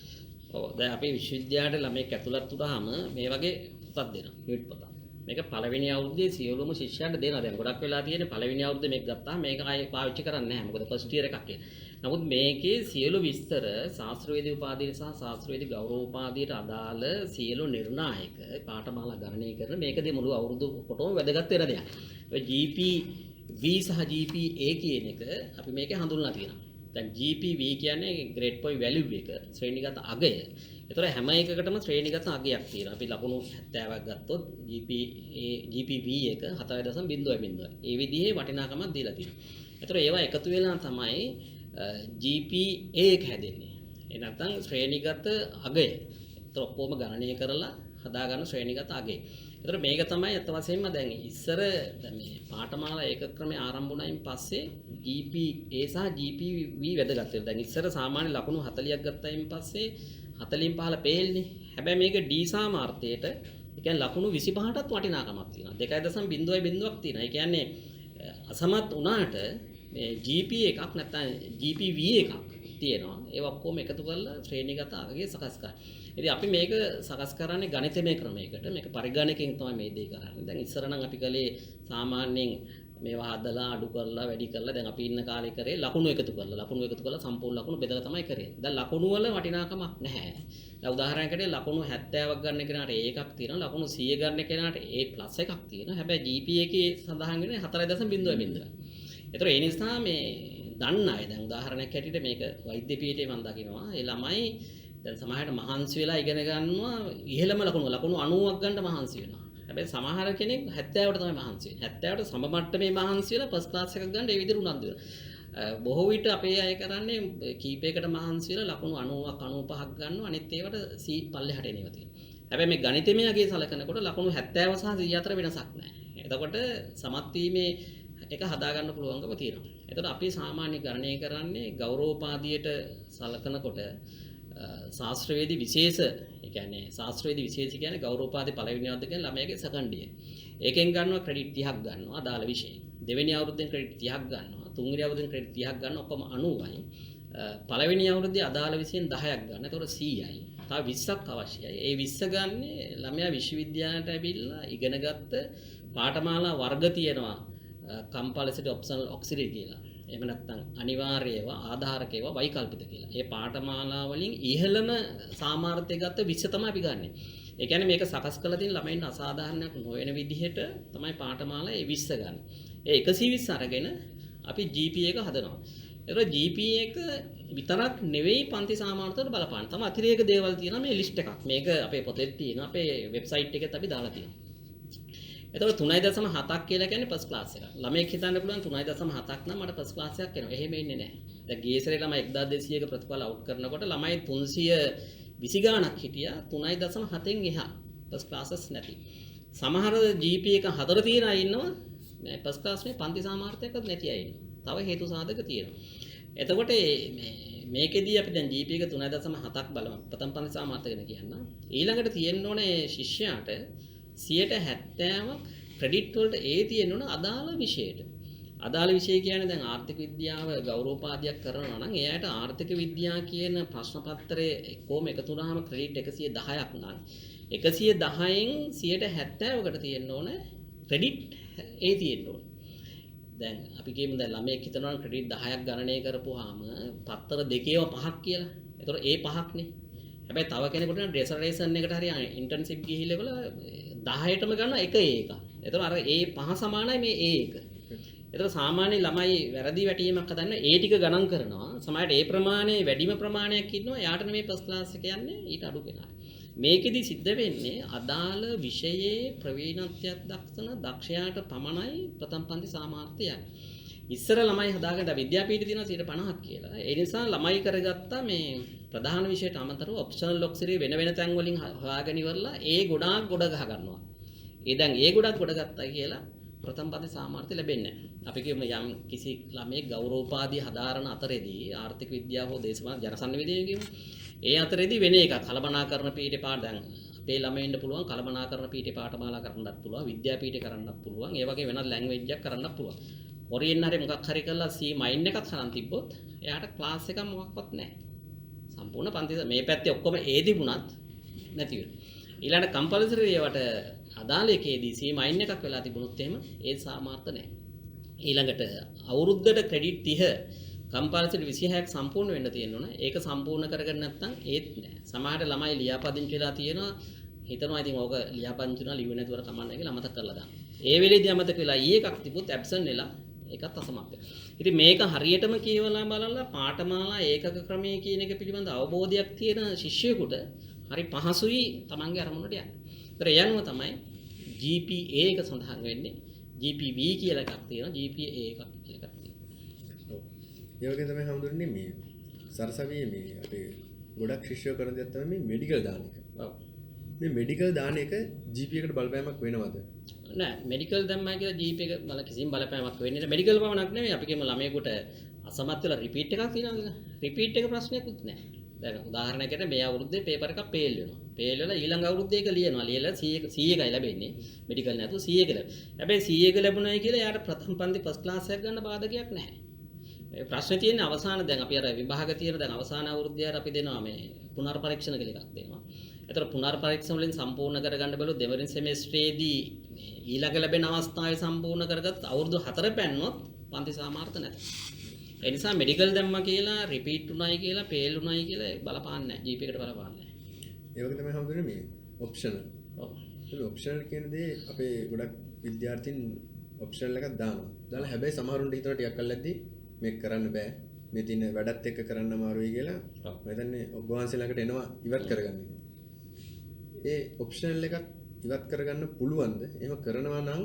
ඔව් දැන් අපි විශ්වවිද්‍යාලයට ළමයෙක් ඇතුළත් වුණාම මේ වගේ පොතක් දෙනවා. යුනිට් පොතක්. මේක පළවෙනි අවුරුද්දේ සියලුම ශිෂ්‍යයන්ට දෙනවා. දැන් ගොඩක් වෙලා තියෙන්නේ පළවෙනි අවුරුද්දේ මේක ගත්තාම මේක ආයේ පාවිච්චි කරන්නේ නැහැ. මොකද ෆස්ට් ඉයර් එකක් කියන. නමුත් මේකේ සියලු විස්තර ශාස්ත්‍රවේදී උපාධිය සහ ශාස්ත්‍රවේදී ගෞරව උපාධියට අදාළ සියලු නිර්ණායක පාඨමාලා ගණනය කරන මේකදී මුළු අවුරුදු කොටම වැදගත් වෙන දෙයක්. ඔය GPV සහ GPA කියන එක අපි මේකේ හඳුන්වලා තියෙනවා. දැන් GPV කියන්නේ grade point value එක ශ්‍රේණිගත අගය. ඒතර හැම එකකටම ශ්‍රේණිගත අගයක් තියෙනවා. අපි ලකුණු 70ක් ගත්තොත් GPV එක 4.0. ඒ විදිහේ වටිනාකමක් දීලා තියෙනවා. ඒතර ඒවා එකතු වෙලා තමයි GPA එක හැදෙන්නේ. ඒ නැත්නම් ශ්‍රේණිගත අගය. ඒතර ඔක්කොම ගණනය කරලා හදාගන්න ශ්‍රේණිගත අගය. ඒතර මේක තමයි අත වශයෙන්ම දැන් ඉස්සර දැන් මේ පාඨමාලා ඒක ක්‍රමයේ ආරම්භ වුණායින් පස්සේ GPA සහ GPV වැදගත් වෙනවා. දැන් ඉස්සර සාමාන්‍ය ලකුණු 40ක් ගත්තායින් පස්සේ 40න් 15 පේල්නේ. හැබැයි මේක D සාමාර්ථයට ඒ කියන්නේ ලකුණු 25ටත් වටිනාකමක් තියෙනවා. 2.0ක් තියෙනවා. ඒ කියන්නේ අසමත් වුණාට මේ GPA එකක් නැත්නම් GPV එකක් තියෙනවා. ඒ ඔක්කොම එකතු කරලා ශ්‍රේණිගත අගය සකස් කරනවා. ඉතින් අපි මේක සකස් කරන්නේ ගණිතමය ක්‍රමයකට. මේක පරිගණකයෙන් තමයි මේ දේ කරන්නේ. දැන් ඉස්සර නම් අපි කලේ සාමාන්‍යයෙන් මේවා හදලා අඩු කරලා වැඩි කරලා දැන් අපි ඉන්න කාලේ කරේ ලකුණු එකතු කරලා සම්පූර්ණ ලකුණු බෙදලා තමයි කරේ. දැන් ලකුණු වල වටිනාකමක් නැහැ. දැන් උදාහරණයකට ලකුණු 70ක් ගන්න කෙනාට A එකක් තියෙනවා. ලකුණු 100 ගන්න කෙනාට A+ එකක් තියෙනවා. හැබැයි GPA එකේ සඳහන් වෙන්නේ 4.0. ඒතර ඒ නිසා මේ දන්න අය දැන් උදාහරණයක් හැටියට මේක වෛද්‍ය පීඨයේ මම දකිනවා. ඒ ළමයි දැන් සමහරට මහන්සි වෙලා ඉගෙන ගන්නවා ඉහළම ලකුණු 90ක් ගන්න මහන්සි වෙනවා. හැබැයි සමහර කෙනෙක් 70ට තමයි මහන්සි වෙන්නේ. 70ට සම මට්ටමේ මහන්සි වෙලා ෆස්ට් ක්ලාස් එකක් ගන්න ඒ විදිහට උනන්දු වෙනවා. බොහෝ විට අපේ අය කරන්නේ කීපයකට මහන්සි වෙලා ලකුණු 90ක් 95ක් ගන්නවා. අනිත් ඒවට C පල්ලෙහාට එනවා තියෙනවා. හැබැයි මේ ගණිතමය අගය සලකනකොට ලකුණු 70 සහ 100 අතර වෙනසක් නැහැ. එතකොට සමත් වීමේ එක හදාගන්න පුළුවන්කම තියෙනවා. එතකොට අපි සාමාන්‍ය ගණනය කරන්නේ ගෞරවෝපාදියට සලකනකොට ශාස්ත්‍රවේදී විශේෂ ඒ කියන්නේ ශාස්ත්‍රවේදී විශේෂ කියන්නේ ගෞරවෝපාදී පළවෙනි අවුරුද්ද කියන්නේ ළමයාගේ සෙකන්ඩ් ඉයර්. ඒකෙන් ගන්නවා ක්‍රෙඩිට් 30ක් ගන්නවා අදාළ විෂයෙන්. දෙවෙනි අවුරුද්දෙන් ක්‍රෙඩිට් 30ක් ගන්නවා. තුන්වෙනි අවුරුද්දෙන් ක්‍රෙඩිට් 30ක් ගන්නවා. ඔක්කොම 90යි. පළවෙනි අවුරුද්දේ අදාළ විෂයෙන් 10ක් ගන්න. ඒතකොට 100යි. තව 20ක් අවශ්‍යයි. ඒ 20 ගන්නේ ළමයා විශ්වවිද්‍යාලයට ඇවිල්ලා ඉගෙනගත්ත පාඨමාලා වර්ග තියෙනවා. කම්පල්සරි ඔප්ෂනල් ඔක්සිලරි කියලා. එහෙම නැත්නම් අනිවාර්ය ඒවා ආධාරක ඒවා වෛකල්පික කියලා. ඒ පාඨමාලා වලින් ඉහළම සාමාර්ථය ගත්ත 20 තමයි අපි ගන්නෙ. ඒ කියන්නේ මේක සකස් කරලා තියෙන ළමයින් අසාධාරණයක් නොවන විදිහට තමයි පාඨමාලා ඒ 20 ගන්න. ඒ 120 අරගෙන අපි GPA එක හදනවා. ඒතකොට GPA එක විතරක් නෙවෙයි පන්ති සාමාර්ථයට බලපාන. තම අතිරේක දේවල් තියෙනවා මේ ලිස්ට් එකක්. මේක අපේ පොතේ තියෙනවා. අපේ වෙබ්සයිට් එකෙත් අපි දාලා තියෙනවා. එතකොට 3.7ක් කියලා කියන්නේ ෆස්ට් ක්ලාස් එක. ළමයෙක් හිතන්න පුළුවන් 3.7ක් නම් මට ෆස්ට් ක්ලාස් එකක් එනවා. එහෙම ඉන්නේ නැහැ. දැන් ගේසරේ ළමයි 1200ක ප්‍රතිඵල අවුට් කරනකොට ළමයි 320 ගාණක් හිටියා 3.7න් එහා ෆස්ට් ක්ලාසස් නැති. සමහර GPA එක 4 තියන අය ඉන්නවා. මේ ෆස්ට් ක්ලාස් මේ පන්ති සාමාර්ථයක්වත් නැති අය ඉන්නවා. තව හේතු සාධක තියෙනවා. එතකොට මේකෙදී අපි දැන් GPA එක 3.7ක් බලමු. ප්‍රථම පන්ති සාමාර්ථය ගැන කියන්න. ඊළඟට තියෙන්න ඕනේ ශිෂ්‍යයාට 70%ක් ක්‍රෙඩිට් වලට ඒ තියෙන්න ඕන අදාළ විෂයට. අදාළ විෂය කියන්නේ දැන් ආර්ථික විද්‍යාව ගෞරවෝපාධියක් කරනවා නම් එයාට ආර්ථික විද්‍යාව කියන ප්‍රශ්න පත්‍රයේ කොහොම එකතු වුණාම ක්‍රෙඩිට් 110ක් නම් 110න් 70%කට තියෙන්න ඕන ක්‍රෙඩිට් ඒ තියෙන්න ඕන. දැන් අපි කියමු දැන් ළමයෙක් හිතනවා ක්‍රෙඩිට් 10ක් ගණනය කරපුවාම පත්තර දෙකේම 5ක් කියලා. ඒතකොට ඒ 5ක්නේ. හැබැයි තව කෙනෙකුට නම් ඩෙසර්ටේෂන් එකට හරි ඉන්ටර්න්ෂිප් ගිහිල්ලා ඒගොල්ලෝ 10ටම ගන්න එක ඒක. ඒතකොට අර ඒ 5 සමානයි මේ ඒ එක. ඒතකොට සාමාන්‍ය ළමයි වැරදි වැටීමක් හදන්න ඒ ටික ගණන් කරනවා. සමහරට ඒ ප්‍රමාණය වැඩිම ප්‍රමාණයක් ඉන්නවා. යාට නෙමෙයි ෆස්ට් ක්ලාස් එක යන්නේ ඊට අඩු කෙනා. මේකෙදි සිද්ධ වෙන්නේ අදාළ විෂයේ ප්‍රවීණත්වයක් දක්වන දක්ෂයාට පමණයි ප්‍රථම පන්ති සාමාර්ථය යන්නේ. ඉස්සර ළමයි හදාගන්න විද්‍යාපීඨ තියෙනවා 50ක් කියලා. ඒ නිසා ළමයි කරගත්තා මේ ප්‍රධාන විෂයට අමතරව ඔප්ෂනල් ඔක්සිලරි වෙන වෙන තැන් වලින් හොයාගෙන ඉවරලා ඒ ගොඩාක් ගොඩ ගහ ගන්නවා. ඒ දැන් ඒ ගොඩක් ගොඩ ගත්තා කියලා ප්‍රථම පන්ති සාමාර්ථය ලැබෙන්නේ නැහැ. අපි කියමු යම් කිසි ළමයෙක් ගෞරවෝපාධිය හදාරන අතරේදී ආර්ථික විද්‍යාව හෝ දේශපාලන ජනසන්නිවේදනය කියමු. ඒ අතරේදී වෙන එකක් කලබනාකරණ පීඨේ පාඩ දැන් අපේ ළමයින්ට පුළුවන් කලබනාකරණ පීඨේ පාඨමාලා කරන්නත් පුළුවන් විද්‍යාපීඨේ කරන්නත් පුළුවන් ඒ වගේ වෙනත් ලැන්ග්වේජ් එකක් කරන්නත් පුළුවන්. කොරියන් හරි මොකක් හරි කරලා C මයින් එකක් කරන් තිබ්බොත් එයාට ක්ලාස් එකක් මොකක්වත් නැහැ. සම්පූර්ණ පන්ති මේ පැත්තේ ඔක්කොම A තිබුණත් නැති වෙනවා. ඊළඟට කම්පල්සරි ඒවට අදාළ එකේදී C මයින් එකක් වෙලා තිබුණොත් එහෙම ඒ සාමාර්ථ නැහැ. ඊළඟට අවුරුද්දට ක්‍රෙඩිට් 30 කම්පල්සරි 26ක් සම්පූර්ණ වෙන්න තියෙනවා. ඒක සම්පූර්ණ කරගෙන නැත්නම් ඒත් නැහැ. සමහරට ළමයි ලියාපදිංචි වෙලා තියෙනවා. හිතනවා ඉතින් ඕක ලියාපදිංචි වෙනවා ලිව්වේ නැතුවර කමන්නේ කියලා අමතක කරලා දාන්න. ඒ වෙලේදී අමතක වෙලා ඊ එකක් තිබුත් ඇබ්සන්ට් වෙලා ඒකත් අසමත් වෙනවා. ඉතින් මේක හරියටම කියවලා බලලා පාඨමාලා ඒකක ක්‍රමයේ කියන එක පිළිබඳ අවබෝධයක් තියෙන ශිෂ්‍යයෙකුට හරි පහසුයි තමන්ගේ අරමුණට යන්න. ඒතර ඒ අනුව තමයි GPA එක සඳහන් වෙන්නේ. GPB කියලා එකක් තියෙනවා. GPA එකක් කියලා එකක් තියෙනවා. ඒ වගේ තමයි හඳුන්වන්නේ මේ සරසවියේ මේ අපේ ගොඩක් ශිෂ්‍යයෝ කරන දේ තමයි මේ මෙඩිකල් දාන එක. ඔව්. මේ මෙඩිකල් දාන එක GPA එකට බලපෑමක් වෙනවද? නෑ මෙඩිකල් දැම්මයි කියලා GPA එක බල කිසිම බලපෑමක් වෙන්නේ නැහැ. මෙඩිකල් පමණක් නෙවෙයි අපි කියමු ළමයෙකුට අසමත් වෙලා රිපීට් එකක් තියෙනවා. රිපීට් එක ප්‍රශ්නයක්වත් නැහැ. දැන් උදාහරණයකට මේ අවුරුද්දේ පේපර් එකක් ෆේල් වෙනවා. ෆේල් වෙලා ඊළඟ අවුරුද්දේ ඒක ලියනවා. ලියලා 100යි ලැබෙන්නේ. මෙඩිකල් නැතුව 100ක ලැබෙනවා. හැබැයි 100ක ලැබුණයි කියලා එයාට ප්‍රථම පන්ති ෆස්ට් ක්ලාස් එකක් ගන්න බාධකයක් නැහැ. මේ ප්‍රශ්නේ තියෙන්නේ අවසාන දැන් අපි අර විභාග තියෙන දැන් අවසාන අවුරුද්දේ අපි දෙනවා මේ පුනර් පරීක්ෂණ කියලා එකක් දෙනවා. ඒතර පුනර් පරීක්ෂණ වලින් සම්පූර්ණ කරගන්න බැලුවොත් දෙවන සෙමෙස්ටරේදී ඊළඟ ලැබෙන අවස්ථාවේ සම්පූර්ණ කරගත් අවුරුදු 4 පැන්නොත් පන්ති සාමාර්ථ නැත. ඒ නිසා මෙඩිකල් දැම්මා කියලා රිපීට් උනායි කියලා ෆේල් උනායි කියලා බලපාන්නේ නැහැ. GPA එකට බලපාන්නේ නැහැ. ඒ වගේ තමයි හඳුන්වන්නේ මේ ඔප්ෂනල්. ඔව්. ඒ ඔප්ෂනල් කියන දේ අපේ ගොඩක් විද්‍යාර්ථීන් ඔප්ෂනල් එකක් දානවා. දාලා හැබැයි සමහරුන්ට හිතනවා ටිකක් කල්ලාදී මේක කරන්න බෑ. මේ තියෙන වැඩත් එක්ක කරන්න අමාරුයි කියලා. ඔව්. මම හිතන්නේ ඔබ වහන්සේ ළඟට එනවා ඉවත් කරගන්න. ඒ ඔප්ෂනල් එකක් ඉවත් කරගන්න පුළුවන්ද? එහෙම කරනවා නම්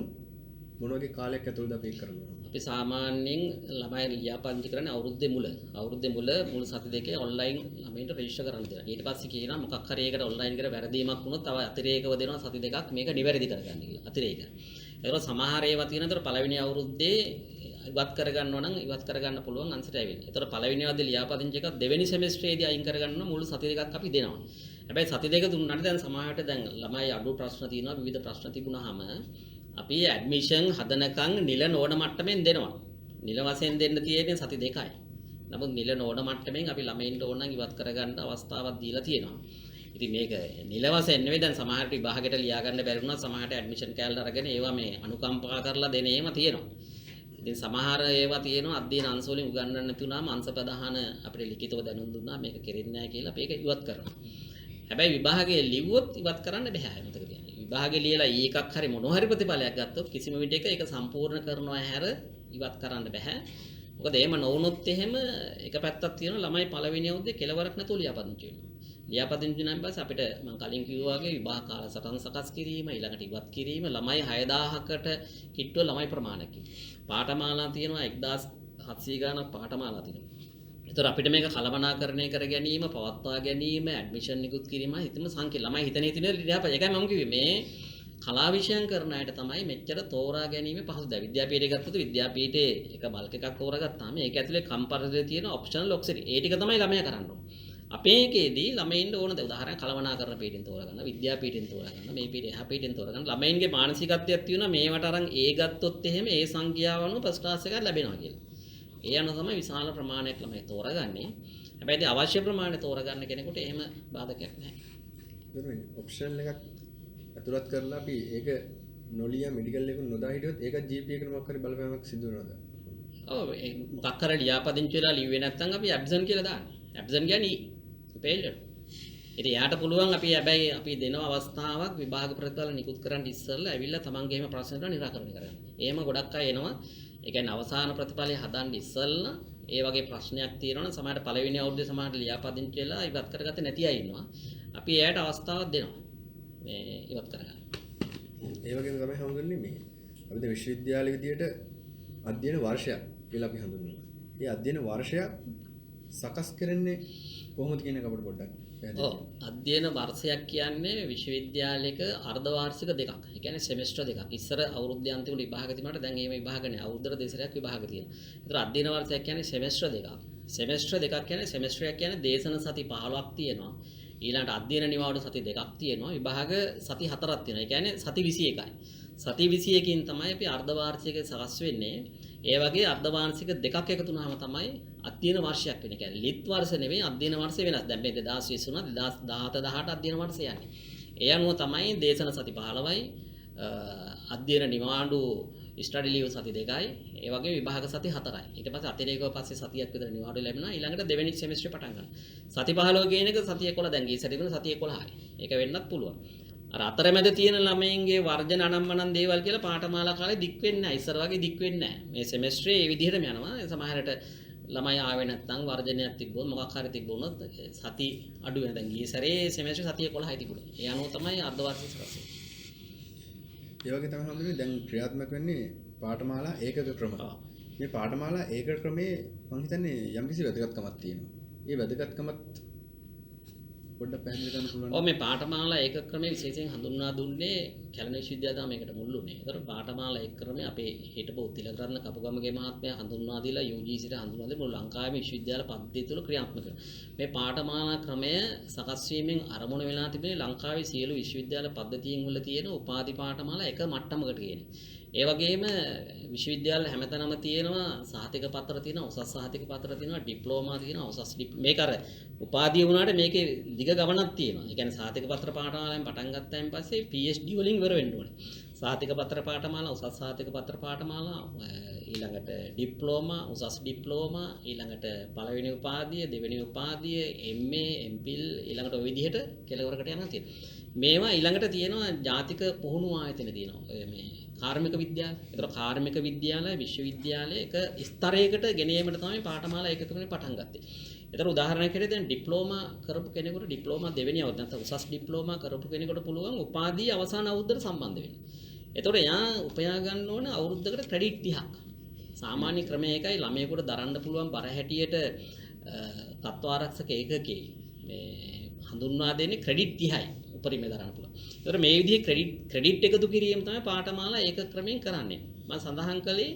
මොන වගේ කාලයක් ඇතුළතද අපි කරනවා? අපි සාමාන්‍යයෙන් ළමයි ලියාපදිංචි කරන්නේ අවුරුද්දේ මුල සති දෙකේ ඔන්ලයින් ළමයින්ට රෙජිස්ටර් කරන්න දෙනවා. ඊට පස්සේ කියනවා මොකක් හරි එකකට ඔන්ලයින් කර වැරදීමක් වුණොත් තව අතිරේකව දෙනවා සති දෙකක් මේක නිවැරදි කරගන්න කියලා. අතිරේක. ඒතකොට සමහර ඒවා තියෙනතර පළවෙනි අවුරුද්දේ ඉවත් කරගන්නවා නම් ඉවත් කරගන්න පුළුවන් අන්සර් ඇවිල්ලා. ඒතකොට පළවෙනි අවුරුද්දේ ලියාපදිංචි එකක් දෙවෙනි සෙමෙස්ටරේදී අයින් කරගන්න මුළු සති දෙකක් අපි දෙනවා. හැබැයි සති දෙක දුන්නාට දැන් සමහරට දැන් ළමයි අඩු ප්‍රශ්න තියෙනවා විවිධ ප්‍රශ්න තිබුණාම අපි ඇඩ්මිෂන් හදනකම් නිල නෝඩ මට්ටමින් දෙනවා. නිල වශයෙන් දෙන්න තියෙන්නේ සති දෙකයි. නමුත් නිල නෝඩ මට්ටමින් අපි ළමයින්ට ඕන නම් ඉවත් කරගන්න අවස්ථාවක් දීලා තියෙනවා. ඉතින් මේක නිල වශයෙන් නෙවෙයි දැන් සමහරට විභාගයට ලියා ගන්න බැරි වුණා සමහරට ඇඩ්මිෂන් කැලේ අරගෙන ඒවා මේ අනුකම්පා කරලා දෙන ඒවා තියෙනවා. ඉතින් සමහර ඒවා තියෙනවා අධ්‍යයන අංශ වලින් උගන්වන්න නැති වුණාම අංශ ප්‍රධාන අපිට ලිඛිතව දැනුම් දුන්නා මේක කෙරෙන්නේ නැහැ කියලා අපි ඒක ඉවත් කරනවා. හැබැයි විභාගයේ ලිව්වොත් ඉවත් කරන්න බෑ මතක තියාගන්න. විභාගයේ ලියලා එකක් හරි මොනවා හරි ප්‍රතිඵලයක් ගත්තොත් කිසිම විදිහක ඒක සම්පූර්ණ කරනවා හැර ඉවත් කරන්න බෑ. මොකද එහෙම නොවුනොත් එහෙම එක පැත්තක් තියෙනවා ළමයි පළවෙනි අවුරුද්දේ කෙලවරක් නැතුව ලියාපදිංචි වෙනවා. ලියාපදිංචි නම් පස්සේ අපිට මම කලින් කිව්වා වගේ විභාග කාලසටහන් සකස් කිරීම ඊළඟට ඉවත් කිරීම ළමයි 6000කට කිට්ටුව ළමයි ප්‍රමාණයකින්. පාඨමාලා තියෙනවා 1700 ගාණක් පාඨමාලා තියෙනවා. ඒතර අපිට මේක කළමනාකරණය කර ගැනීම, පවත්වා ගැනීම, ඇඩ්මිෂන් නිකුත් කිරීම හිතම සංකේ ළමයි හිතන ලියාපදිංචි. ඒකයි මම කිව්වේ මේ කලා විෂයන් කරන අයට තමයි මෙච්චර තෝරා ගැනීම පහසු. දැන් විද්‍යාපීඨය ගත්තොත් විද්‍යාපීඨයේ එක බල්ක් එකක් තෝරාගත්තාම ඒක ඇතුලේ කම්පැරටිව් තියෙන ඔප්ෂනල් ඔක්සිරි. ඒ ටික තමයි ළමයා කරන්න ඕන. අපේ එකේදී ළමයින්ට ඕන දේ උදාහරණ කළමනාකරණ පීඨෙන් තෝරාගන්න, විද්‍යාපීඨෙන් තෝරාගන්න, මේ පීඨේ එහා පීඨෙන් තෝරාගන්න. ළමයින්ගේ මානසිකත්වයක් තියෙනවා මේවට අරන් ඒ ගත්තොත් එහෙම ඒ සංඛ්‍යාව අනුව ෆස්ට් ක්ලාස් එකක් ලැබෙනවා කියලා. ඒ අනුව තමයි විශාල ප්‍රමාණයක් ළමයි තෝරාගන්නේ. හැබැයි අවශ්‍ය ප්‍රමාණය තෝරාගන්න කෙනෙකුට එහෙම බාධකයක් නැහැ. බරුනේ ඔප්ෂනල් එකක් අතුලත් කරලා අපි ඒක නොලියා මෙඩිකල් එක නොදා හිටියොත් ඒක GP එකට මොකක් හරි බලපෑමක් සිදු වෙනවද? ඔව් මොකක් හරි ලියාපදිංචි වෙලා ලිව්වේ නැත්නම් අපි ඇබ්සන් කියලා දාන්නේ. ඇබ්සන් කියන්නේ failure. ඉතින් යාට පුළුවන් අපි හැබැයි අපි දෙන අවස්ථාවක් විභාග ප්‍රතිඵල නිකුත් කරන්න ඉස්සෙල්ලා ඇවිල්ලා තමන්ගේම ප්‍රශ්නට නිරාකරණය කරන්න. එහෙම ගොඩක් අය එනවා. ඒ කියන්නේ අවසාන ප්‍රතිඵලය හදන්න ඉස්සෙල්ලා ඒ වගේ ප්‍රශ්නයක් තියෙනවනම් සමහරට පළවෙනි අවුරුද්දේ සමහරට ලියාපදිංචි වෙලා ඉවත් කරගත්තේ නැති අය ඉන්නවා. අපි එයාට අවස්ථාවක් දෙනවා. මේ ඉවත් කරගන්න. ඒ වගේම තමයි හඳුන්වන්නේ මේ අපිට විශ්වවිද්‍යාල විදියට අධ්‍යයන වර්ෂයක් කියලා අපි හඳුන්වනවා. මේ අධ්‍යයන වර්ෂයක් සකස් කරන්නේ කොහොමද කියන එක අපිට පොඩ්ඩක් පැහැදිලි කරන්න. අධ්‍යයන වර්ෂයක් කියන්නේ විශ්වවිද්‍යාලයක අර්ධ වාර්ෂික දෙකක්. ඒ කියන්නේ සෙමෙස්ටර් දෙකක්. ඉස්සර අවුරුද්දේ අන්තිම විභාග තිබුණාට දැන් එහෙම විභාග නැහැ. අවුරුද්දට දෙසරයක් විභාග තියෙනවා. ඒතර අධ්‍යයන වර්ෂයක් කියන්නේ සෙමෙස්ටර් දෙකක්. සෙමෙස්ටර් දෙකක් කියන්නේ සෙමෙස්ටරයක් කියන්නේ දේශන සති 15ක් තියෙනවා. ඊළඟට අධ්‍යයන නිවාඩු සති දෙකක් තියෙනවා. විභාග සති 4ක් තියෙනවා. ඒ කියන්නේ සති 21යි. සති 21කින් තමයි අපි අර්ධ වාර්ෂික සකස් වෙන්නේ. ඒ වගේ අර්ධ වාර්ෂික දෙකක් එකතු වුණාම තමයි අධ්‍යයන වර්ෂයක් වෙන්නේ. කියන්නේ ලිත් වර්ෂ නෙවෙයි අධ්‍යයන වර්ෂය වෙනස්. දැන් මේ 2020 වුණා 2017 18 අධ්‍යයන වර්ෂය යන්නේ. ඒ අනුව තමයි දේශන සති 15යි අධ්‍යයන නිවාඩු ස්ටඩි ලීව් සති 2යි ඒ වගේ විභාග සති 4යි. ඊට පස්සේ අතිරේකව පස්සේ සතියක් විතර නිවාඩු ලැබෙනවා. ඊළඟට දෙවෙනි සෙමෙස්ටරේ පටන් ගන්නවා. සති 15 කියන එක සති 11 දැන් ගිය සැරේ තිබුණ සති 11යි. ඒක වෙන්නත් පුළුවන්. අර අතරමැද තියෙන ළමයින්ගේ වර්ජන අනම්මනම් දේවල් කියලා පාඨමාලා කාලේ දික් වෙන්නේ නැහැ. ඉස්සර වගේ දික් වෙන්නේ නැහැ. මේ සෙමෙස්ටරේ මේ විදිහටම යනවා. සමහරට ළමයි ආවේ නැත්නම් වර්ජනයක් තිබ්බොත් මොකක් හරි තිබ්බොත් සති අඩු වෙන. දැන් ගිය සැරේ සෙමෙස්ටරේ සති 11යි තිබුණේ. ඒ අනුව තමයි අර්ධ වාර්ෂික සකස් වෙන්නේ. ඒ වගේ තමයි හඳුන්වන්නේ දැන් ක්‍රියාත්මක වෙන්නේ පාඨමාලා ඒකක ක්‍රම. මේ පාඨමාලා ඒකක ක්‍රමේ මම හිතන්නේ යම්කිසි වැදගත්කමක් තියෙනවා. ඒ වැදගත්කමත් පොඩ්ඩක් පැහැදිලි කරන්න පුළුවන්. ඔව් මේ පාඨමාලා ඒකක ක්‍රමේ විශේෂයෙන් හඳුන්වා දුන්නේ කැලණි විශ්වවිද්‍යාලය තමයි මේකට මුල් වුණේ. ඒතර පාඨමාලා ඒකක ක්‍රමේ අපේ හිටපු තිලකරත්න කපුගමගේ මහත්මයා හඳුන්වා දීලා UGCට හඳුන්වා දීලා මුළු ලංකාවේම විශ්වවිද්‍යාල පද්ධතිය තුළ ක්‍රියාත්මක කරනවා. මේ පාඨමාලා ක්‍රමය සකස් වීමෙන් අරමුණ වෙලා තිබෙන්නේ ලංකාවේ සියලු විශ්වවිද්‍යාල පද්ධතීන් වල තියෙන උපාධි පාඨමාලා එක මට්ටමකට කියන්නේ. ඒ වගේම විශ්වවිද්‍යාල හැමතැනම තියෙනවා සහතික පත්‍ර තියෙනවා උසස් සහතික පත්‍ර තියෙනවා ඩිප්ලෝමා තියෙනවා උසස් මේක අර උපාධිය වුණාට මේකේ දිග ගමනක් තියෙනවා. ඒ කියන්නේ සහතික පත්‍ර පාඨමාලාවෙන් පටන් ගත්තාන් පස්සේ PhD වලින් ඉවර වෙන්න ඕනේ. සහතික පත්‍ර පාඨමාලා උසස් සහතික පත්‍ර පාඨමාලා ඊළඟට ඩිප්ලෝමා උසස් ඩිප්ලෝමා ඊළඟට පළවෙනි උපාධිය දෙවෙනි උපාධිය MA MPhil ඊළඟට ওই විදිහට කෙලවරකට යනවා තියෙනවා. මේවා ඊළඟට තියෙනවා ජාතික පුහුණු ආයතන තියෙනවා. මේ කාර්මික විද්‍යාල. ඒතර කාර්මික විද්‍යාලය විශ්වවිද්‍යාලය එක ස්තරයකට ගෙනීමට තමයි පාඨමාලා ඒකකමනේ පටන් ගත්තේ. ඒතර උදාහරණයක් හැටියට දැන් ඩිප්ලෝමා කරපු කෙනෙකුට ඩිප්ලෝමා දෙවෙනි අවුරුද්ද නැත්නම් උසස් ඩිප්ලෝමා කරපු කෙනෙකුට පුළුවන් උපාධිය අවසාන අවුරුද්දට සම්බන්ධ වෙන්න. ඒතකොට එයා උපයා ගන්න ඕන අවුරුද්දකට ක්‍රෙඩිට් 30ක්. සාමාන්‍ය ක්‍රමය එකයි ළමයෙකුට දරන්න පුළුවන් බර හැටියට තත්ත්ව ආරක්ෂක ඒකකේ මේ හඳුන්වා දෙන්නේ ක්‍රෙඩිට් 30යි. උපරිමය දරන්න පුළුවන්. ඒතර මේ විදිහේ ක්‍රෙඩිට් එකතු කිරීම තමයි පාඨමාලා ඒක ක්‍රමයෙන් කරන්නේ. මම සඳහන් කළේ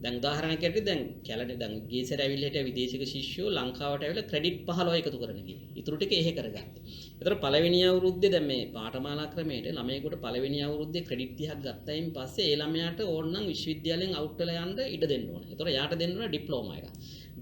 දැන් උදාහරණයක් ඇරෙද්දී දැන් කැලණි දැන් ගීසර ඇවිල්ලා හිටිය විදේශික ශිෂ්‍යෝ ලංකාවට ඇවිල්ලා ක්‍රෙඩිට් 15 එකතු කරන්න ගියේ. ඊටු ටික එහෙ කරගත්තා. ඒතර පළවෙනි අවුරුද්දේ දැන් මේ පාඨමාලා ක්‍රමයට ළමයෙකුට පළවෙනි අවුරුද්දේ ක්‍රෙඩිට් 30ක් ගත්තයින් පස්සේ ඒ ළමයාට ඕනනම් විශ්වවිද්‍යාලයෙන් අවුට් වෙලා යන්න ඉඩ දෙන්න ඕනේ. ඒතර යාට දෙන්න ඕනේ ඩිප්ලෝමා එකක්.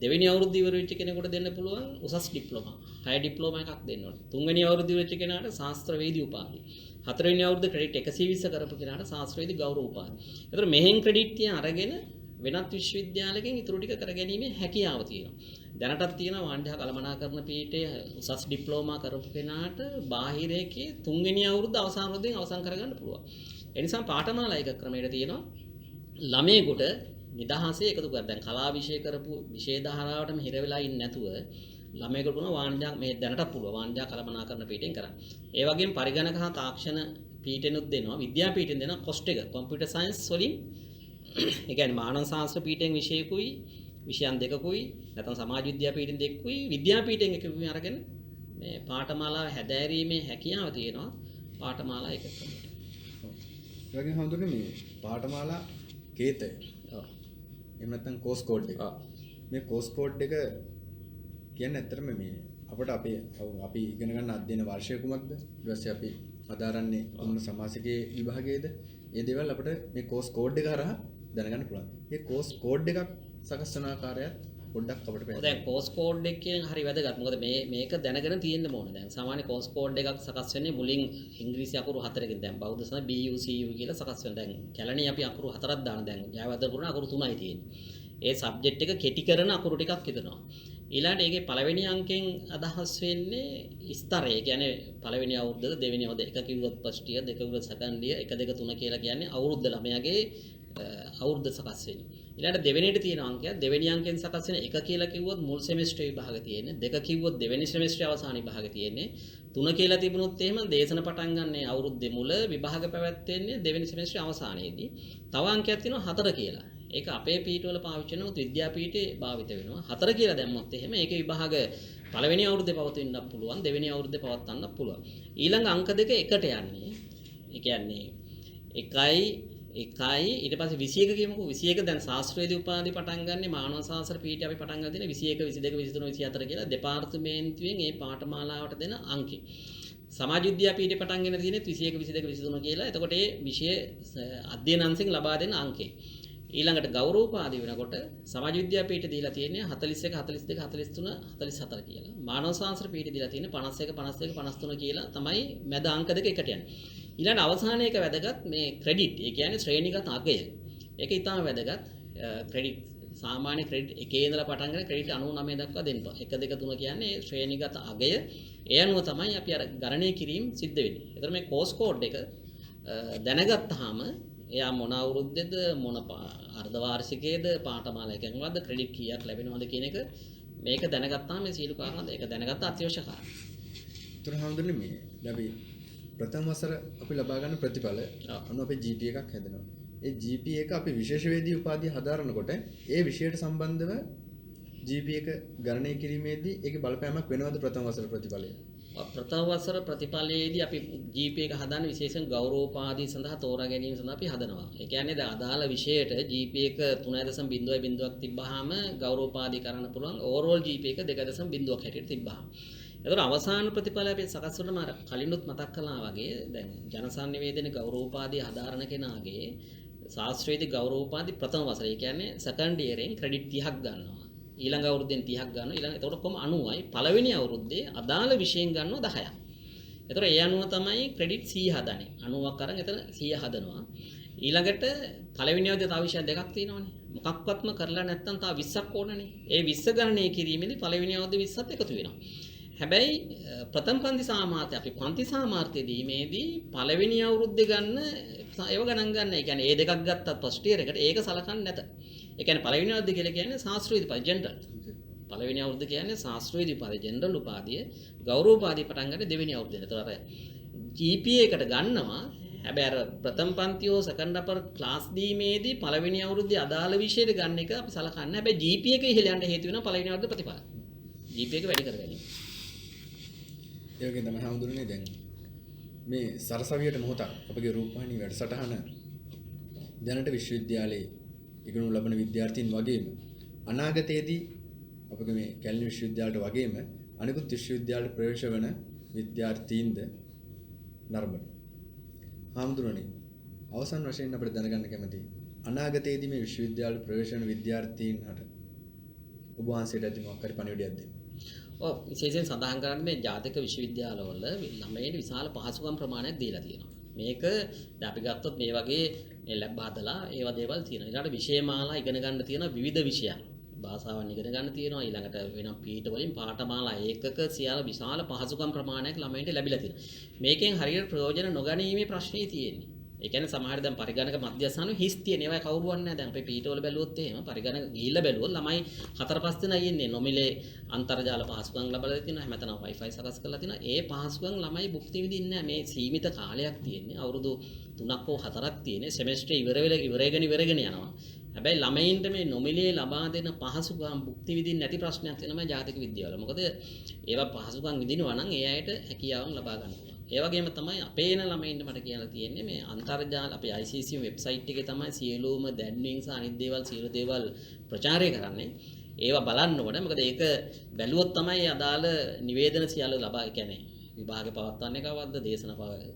දෙවෙනි අවුරුද්ද ඉවර වෙච්ච කෙනෙකුට දෙන්න පුළුවන් උසස් ඩිප්ලෝමා. හය ඩිප්ලෝමා එකක් දෙන්න ඕනේ. තුන්වෙනි අවුරුද්ද ඉවර වෙච්ච කෙනාට ශාස්ත්‍රවේදී උපාධිය. හතරවෙනි අවුරුද්ද ක්‍රෙඩිට් 120 කරපු කෙනාට ශාස්ත්‍රවේදී ගෞරව උපාධිය. ඒතර මෙහෙන් ක්‍රෙඩිට් තියන අරගෙන වෙනත් විශ්වවිද්‍යාලයකින් ඉතුරු ටික කරගැනීමේ හැකියාව තියෙනවා. දැනටත් තියෙනවා වාණිජ කළමනාකරණ පීඨයේ උසස් ඩිප්ලෝමා කරපු කෙනාට බාහිරයේ තුන්වෙනි අවුරුද්ද අවසාන අවුරුද්දෙන් අවසන් කරගන්න පුළුවන්. ඒ නිසා පාඨමාලා එක ක්‍රමයකට තියෙනවා ළමයෙකුට නිදහසේ එකතු කර දැන් කලා විෂය කරපු විෂය ධාරාවටම හිර වෙලා ඉන්නේ නැතුව ළමයෙකුට පුළුවන් වාණිජ මේ දැනටත් පුළුවන් වාණිජ කළමනාකරණ පීඨයෙන් කරන්න. ඒ වගේම පරිගණක හා තාක්ෂණ පීඨෙනුත් දෙනවා විද්‍යාපීඨෙන් දෙනවා කොස්ට් එක කම්පියුටර් සයන්ස් වලින් ඒ කියන්නේ මානව ශාස්ත්‍ර පීඨයෙන් විෂයකුයි විෂයන් දෙකකුයි නැත්නම් සමාජ විද්‍යා පීඨයෙන් දෙකකුයි විද්‍යාපීඨයෙන් එකකුයි අරගෙන මේ පාඨමාලාව හැදෑරීමේ හැකියාව තියෙනවා පාඨමාලා එක ක්‍රමයකට. ඒ වගේම හඳුන්නේ මේ පාඨමාලා කේතය. ඔව්. එහෙම නැත්නම් කෝස් කෝඩ් එක. මේ කෝස් කෝඩ් එක කියන්නේ ඇත්තටම මේ අපිට අපි ඉගෙන ගන්න අධ්‍යයන වර්ෂය කුමක්ද? ඊට පස්සේ අපි අදාරන්නේ මොන සමාජිකයේ විභාගයේද? ඒ දේවල් අපිට මේ කෝස් කෝඩ් එක හරහා දැනගන්න පුළුවන්. මේ කෝස් කෝඩ් එකක් සකස් කරන ආකාරයත් පොඩ්ඩක් අපිට පැහැදිලි. දැන් කෝස් කෝඩ් එක කියන හරි වැදගත්. මොකද මේක දැනගෙන තියෙන්න ඕනේ. දැන් සාමාන්‍ය කෝස් කෝඩ් එකක් සකස් වෙන්නේ මුලින් ඉංග්‍රීසි අකුරු 4කින්. දැන් බෞද්ධ සම BU CU කියලා සකස් වෙනවා. දැන් කැලණි අපි අකුරු 4ක් දාන දැන් ජයවර්ධන පුරන අකුරු 3යි තියෙන්නේ. ඒ සබ්ජෙක්ට් එක කෙටි කරන අකුරු ටිකක් හිතනවා. ඊළඟට ඒකේ පළවෙනි අංකෙන් අදහස් වෙන්නේ ස්තරය. ඒ කියන්නේ පළවෙනි අවුරුද්දද දෙවෙනි අවුරුද්ද එක කිව්වොත් ෆස්ට් ඉයර් දෙක කිව්වොත් සෙකන්ඩ් ඉයර් 1 2 3 කියලා කියන්නේ අවුරුද්ද ළමයාගේ අවුරුද්ද සකස් වෙන්නේ. ඊළඟට දෙවෙනියට තියෙන අංකය දෙවෙනි අංකෙන් සකස් වෙන 1 කියලා කිව්වොත් මුල් සෙමිස්ටර් විභාග තියෙන්නේ. 2 කිව්වොත් දෙවෙනි සෙමිස්ටර් අවසාන විභාග තියෙන්නේ. 3 කියලා තිබුණොත් එහෙම දේශන පටන් ගන්න අවුරුද්දේ මුල විභාග පැවැත්වෙන්නේ දෙවෙනි සෙමිස්ටර් අවසානයේදී. තව අංකයක් තියෙනවා 4 කියලා. ඒක අපේ පීඨවල පාවිච්චි කරනකොට විද්‍යාපීඨේ භාවිත වෙනවා. 4 කියලා දැම්මොත් එහෙම ඒකේ විභාග පළවෙනි අවුරුද්දේ පවත්වන්නත් පුළුවන්, දෙවෙනි අවුරුද්දේ පවත්වන්නත් පුළුවන්. ඊළඟ අංක දෙක එකට යන්නේ. ඒ කියන්නේ 1යි ඊට පස්සේ 21 කියමුකෝ. 21 දැන් ශාස්ත්‍රවේදී උපාධි පටන් ගන්න මානව ශාස්ත්‍ර පීඨය අපි පටන් ගන්න තියෙන 21 22 23 24 කියලා දෙපාර්තමේන්තුවෙන් මේ පාඨමාලාවට දෙන අංකේ. සමාජ විද්‍යා පීඨේ පටන් ගෙන තියෙන්නේ 21 22 23 කියලා. එතකොට මේ විෂය අධ්‍යයන අංශෙන් ලබා දෙන අංකේ. ඊළඟට ගෞරවෝපාධි වෙනකොට සමාජ විද්‍යා පීඨ දීලා තියෙන්නේ 41 42 43 44 කියලා. මානව ශාස්ත්‍ර පීඨ දීලා තියෙන්නේ 51 52 53 කියලා තමයි මැද අංක දෙක එකට යන්නේ. ඊළඟ අවසානයේ එක වැදගත් මේ ක්‍රෙඩිට්. ඒ කියන්නේ ශ්‍රේණිගත අගය. ඒක ඉතාම වැදගත්. ක්‍රෙඩිට් සාමාන්‍ය ක්‍රෙඩිට් එකේ ඉඳලා පටන් ගන්න ක්‍රෙඩිට් 99 දක්වා දෙන්න. 1 2 3 කියන්නේ ශ්‍රේණිගත අගය. ඒ අනුව තමයි අපි අර ගණනය කිරීම සිද්ධ වෙන්නේ. ඒතර මේ කෝස් කෝඩ් එක දැනගත්තාම එයා මොන අවුරුද්දේද මොන අර්ධ වාර්ෂිකයේද පාඨමාලා එකෙන් වද ක්‍රෙඩිට් කීයක් ලැබෙනවද කියන එක මේක දැනගත්තාම මේ සීල කාරණාද ඒක දැනගත්ත අත්‍යවශ්‍ය කාරණා. ඒතර හැමදෙන්නේ මේ අපි ප්‍රථම වසර අපි ලබා ගන්න ප්‍රතිඵල අනුව අපේ GPA එකක් හැදෙනවා. ඒ GPA එක අපි විශේෂවේදී උපාධිය හදාරනකොට ඒ විෂයට සම්බන්ධව GPA එක ගණනය කිරීමේදී ඒකේ බලපෑමක් වෙනවද ප්‍රථම වසර ප්‍රතිඵලය? ප්‍රථම වසර ප්‍රතිඵලයේදී අපි GPA එක හදන්නේ විශේෂයෙන් ගෞරවෝපාධි සඳහා තෝරා ගැනීම සඳහා අපි හදනවා. ඒ කියන්නේ දැන් අදාළ විෂයට GPA එක 3.0ක් තිබ්බහම ගෞරවෝපාධි කරන්න පුළුවන්. ඕවර්ෝල් GPA එක 2.0ක් හැටියට තිබ්බහම. එතකොට අවසාන ප්‍රතිඵලය අපි සකස් කරන මාර කලිනුත් මතක් කළා වගේ දැන් ජනසන්නිවේදන ගෞරවෝපාධි හදාරන කෙනාගේ ශාස්ත්‍රවේදී ගෞරවෝපාධි ප්‍රථම වසරේ කියන්නේ සෙකන්ඩ් ඉයරෙන් ක්‍රෙඩිට් 30ක් ගන්නවා. ඊළඟ අවුරුද්දෙන් 30ක් ගන්නවා. ඊළඟ එතකොට කොහොම 90යි. පළවෙනි අවුරුද්දේ අදාළ විෂයෙන් ගන්නවා 10ක්. එතකොට ඒ අනුව තමයි ක්‍රෙඩිට් 100 හදන්නේ. 90ක් අරන් එතන 100 හදනවා. ඊළඟට පළවෙනි අවුරුද්දේ තව විෂය දෙකක් තියෙනවානේ. මොකක්වත්ම කරලා නැත්නම් තව 20ක් ඕනනේ. ඒ 20 ගණනය කිරීමේදී පළවෙනි අවුරුද්දේ 20ත් එකතු වෙනවා. හැබැයි ප්‍රථම පන්ති සාමාර්ථය අපි පන්ති සාමාර්ථය දීමේදී පළවෙනි අවුරුද්දේ ගන්න ඒව ගණන් ගන්න. ඒ කියන්නේ ඒ දෙකක් ගත්තත් ෆස්ට් ඉයර් එකට ඒක සලකන්නේ නැත. ඒ කියන්නේ පළවෙනි අවුරුද්ද කියලා කියන්නේ ශාස්ත්‍රීය උපාධිය ජෙනරල්. පළවෙනි අවුරුද්ද කියන්නේ ශාස්ත්‍රීය උපාධිය ජෙනරල් උපාධිය. ගෞරව උපාධිය පටන් ගන්න දෙවෙනි අවුරුද්දේ. ඒතර අර GPA එකට ගන්නවා. හැබැයි අර ප්‍රථම පන්තියෝ සෙකන්ඩ් අපර් ක්ලාස් දීමේදී පළවෙනි අවුරුද්දේ අදාළ විෂයට ගන්න එක අපි සලකන්නේ. හැබැයි GPA එක ඉහළ යන්න හේතු වෙනවා පළවෙනි අවුරුද්ද ප්‍රතිඵල. GPA එක වැඩි කරගැනීම. ඒ වගේ තමයි හඳුනන්නේ දැන් මේ සරසවියට මොහොතක් අපගේ රූපවාහිනී වැඩසටහන දැනට විශ්වවිද්‍යාලයේ ඉගෙනු ලබන විද්‍යාර්ථීන් වගේම අනාගතයේදී අපගේ මේ කැලණි විශ්වවිද්‍යාලයට වගේම අනිකුත් විශ්වවිද්‍යාලවල ප්‍රවේශ වන විද්‍යාර්ථීන්ද නරඹන. හාමුදුරනේ අවසන් වශයෙන් අපිට දැනගන්න කැමතියි අනාගතයේදී මේ විශ්වවිද්‍යාල ප්‍රවේශ වන විද්‍යාර්ථීන් හට ඔබ වහන්සේට ඇති මොකක් හරි පණිවිඩයක් දෙන්න. ඔව් විශේෂයෙන් සඳහන් කරන්නේ මේ ජාතික විශ්වවිද්‍යාලවල ළමයින්ට විශාල පහසුකම් ප්‍රමාණයක් දීලා තියෙනවා. මේක දැන් අපි ගත්තොත් මේ වගේ මේ ලැබ් හදලා ඒවා දේවල් තියෙනවා. ඊළඟට විෂයමාලා ඉගෙන ගන්න තියෙන විවිධ විෂයන්. භාෂාවන් ඉගෙන ගන්න තියෙනවා. ඊළඟට වෙනම් පීඨ වලින් පාඨමාලා ඒකක සියල්ල විශාල පහසුකම් ප්‍රමාණයක් ළමයින්ට ලැබිලා තියෙනවා. මේකෙන් හරියට ප්‍රයෝජන නොගැනීමේ ප්‍රශ්නේ තියෙන්නේ. ඒ කියන්නේ සමහර දැන් පරිගණක මධ්‍යස්ථාන හිස් තියෙන ඒවා කවුරුවත් නැහැ. දැන් අපේ පීඨවල බැලුවොත් එහෙම පරිගණක ගිහිල්ලා බැලුවොත් ළමයි 4-5 දෙනා ඉන්නේ නොමිලේ අන්තර්ජාල පහසුකම් ලැබලා තියෙනවා. හැමතැනම Wi-Fi සකස් කරලා තියෙනවා. ඒ පහසුකම් ළමයි භුක්ති විඳින්නේ නැහැ. මේ සීමිත කාලයක් තියෙන්නේ. අවුරුදු 3ක් හෝ 4ක් තියෙන්නේ. සෙමෙස්ටරේ ඉවරගෙන යනවා. හැබැයි ළමයින්ට මේ නොමිලේ ලබා දෙන පහසුකම් භුක්ති විඳින්න නැති ප්‍රශ්නයක් තියෙනවා ජාතික විද්‍යාවල. මොකද ඒවා පහසුකම් විඳිනවා නම් ඒ අයට හැකියාවන් ලබා ගන්න පුළුවන්. ඒ වගේම තමයි අපේ එන ළමයින්ට මට කියලා තියෙන්නේ මේ අන්තර්ජාල අපේ ICCM වෙබ්සයිට් එකේ තමයි සියලුම දැන්වීම් සහ අනිත් දේවල් සියලු දේවල් ප්‍රචාරය කරන්නේ. ඒවා බලන්න ඕනේ. මොකද ඒක බැලුවොත් තමයි අදාළ නිවේදන සියල්ල ලබා කියන්නේ විභාගේ පවත්වන්නේ කවද්ද, දේශන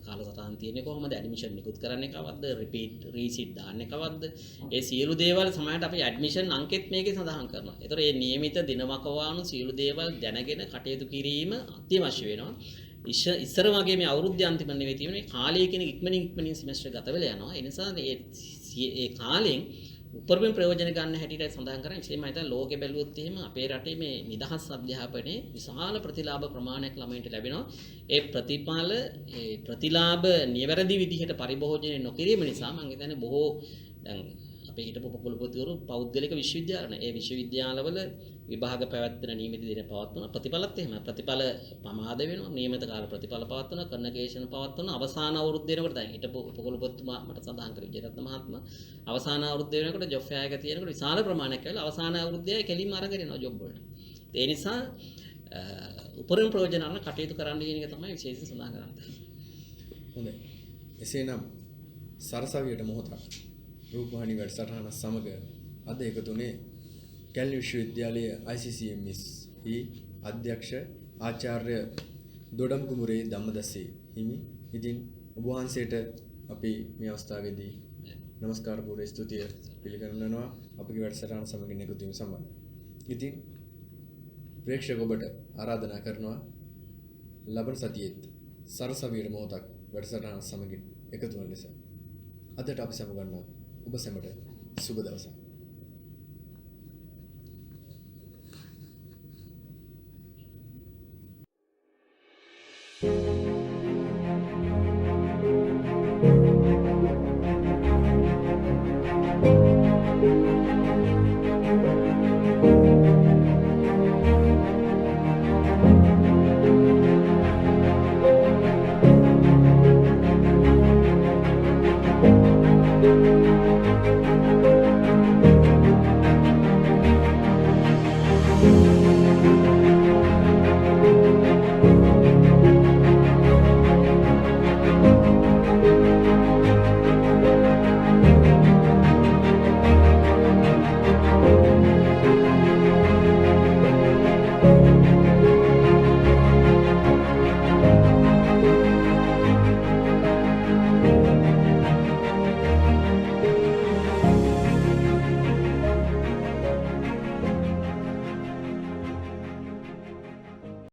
කාලසටහන් තියෙන්නේ කොහොමද, ඇඩ්මිෂන් නිකුත් කරන්නේ කවද්ද, රිපීට් රීසිට් දාන්නේ කවද්ද. ඒ සියලු දේවල් සමහරට අපි ඇඩ්මිෂන් අංකෙත් මේකේ සඳහන් කරනවා. ඒතර මේ නියමිත දිනවකවානු සියලු දේවල් දැනගෙන කටයුතු කිරීම අත්‍යවශ්‍ය වෙනවා. ඉස්සර වගේ මේ අවුරුද්ද අන්තිම නෙවෙයි තියෙන්නේ කාලය කියන ඉක්මනින් semester ගත වෙලා යනවා. ඒ නිසා ඒ කාලෙන් උපරිම ප්‍රයෝජන ගන්න හැටියට සඳහන් කරන්නේ විශේෂයෙන්ම හිතා ලෝකෙ බැලුවොත් එහෙම අපේ රටේ මේ නිදහස් අධ්‍යාපනයේ විශාල ප්‍රතිලාභ ප්‍රමාණයක් ළමයින්ට ලැබෙනවා. ඒ ප්‍රතිලාභ නිවැරදි විදිහට පරිභෝජනය නොකිරීම නිසා මම හිතන්නේ බොහෝ දැන් අපේ හිටපු කුලපතිවරු පෞද්ගලික විශ්වවිද්‍යාලන ඒ විශ්වවිද්‍යාලවල විභාග පැවැත්වෙන නියමිත දින පවත්වන ප්‍රතිඵලත් එහෙම ප්‍රතිඵල ප්‍රමාද වෙනවා නියමිත කාල ප්‍රතිඵල පවත්වන කන්වර්සේෂන් පවත්වන අවසාන අවුරුද්ද වෙනකොට දැන් හිටපු කුලපතිතුමා මට සඳහන් කර විජයරත්න මහත්මයා අවසාන අවුරුද්ද වෙනකොට ජොබ් ෆෙයාර් එක තියෙනකොට විශාල ප්‍රමාණයක් කියලා අවසාන අවුරුද්දේ කෙලින්ම අරගෙන යනවා ජොබ් වලට. ඒ නිසා උපරිම ප්‍රයෝජන ගන්න කටයුතු කරන්න කියන එක තමයි විශේෂයෙන් සඳහන් කරන්නේ. හොඳයි. එසේනම් සරසවියට මොහොතක් රූපවාහිනී වැඩසටහන සමග අද එකතුනේ කැලණි විශ්වවිද්‍යාලයේ ICCMS අධ්‍යක්ෂ ආචාර්ය දොඩම් කුමරේ ධම්මදස්සී හිමි. ඉතින් ඔබ වහන්සේට අපි මේ අවස්ථාවේදී নমස්කාර පූර්ව ස්තුතිය පිළිගන්වනවා අපගේ වැඩසටහන සමගින් එකතු වීම සම්බන්ධව. ඉතින් ප්‍රේක්ෂක ඔබට ආරාධනා කරනවා ලබන සතියේත් සරසවියට මොහොතක් වැඩසටහන සමගින් එකතු වන ලෙස. අදට අපි සමුගන්නවා ඔබ සැමට සුබ දවසක්.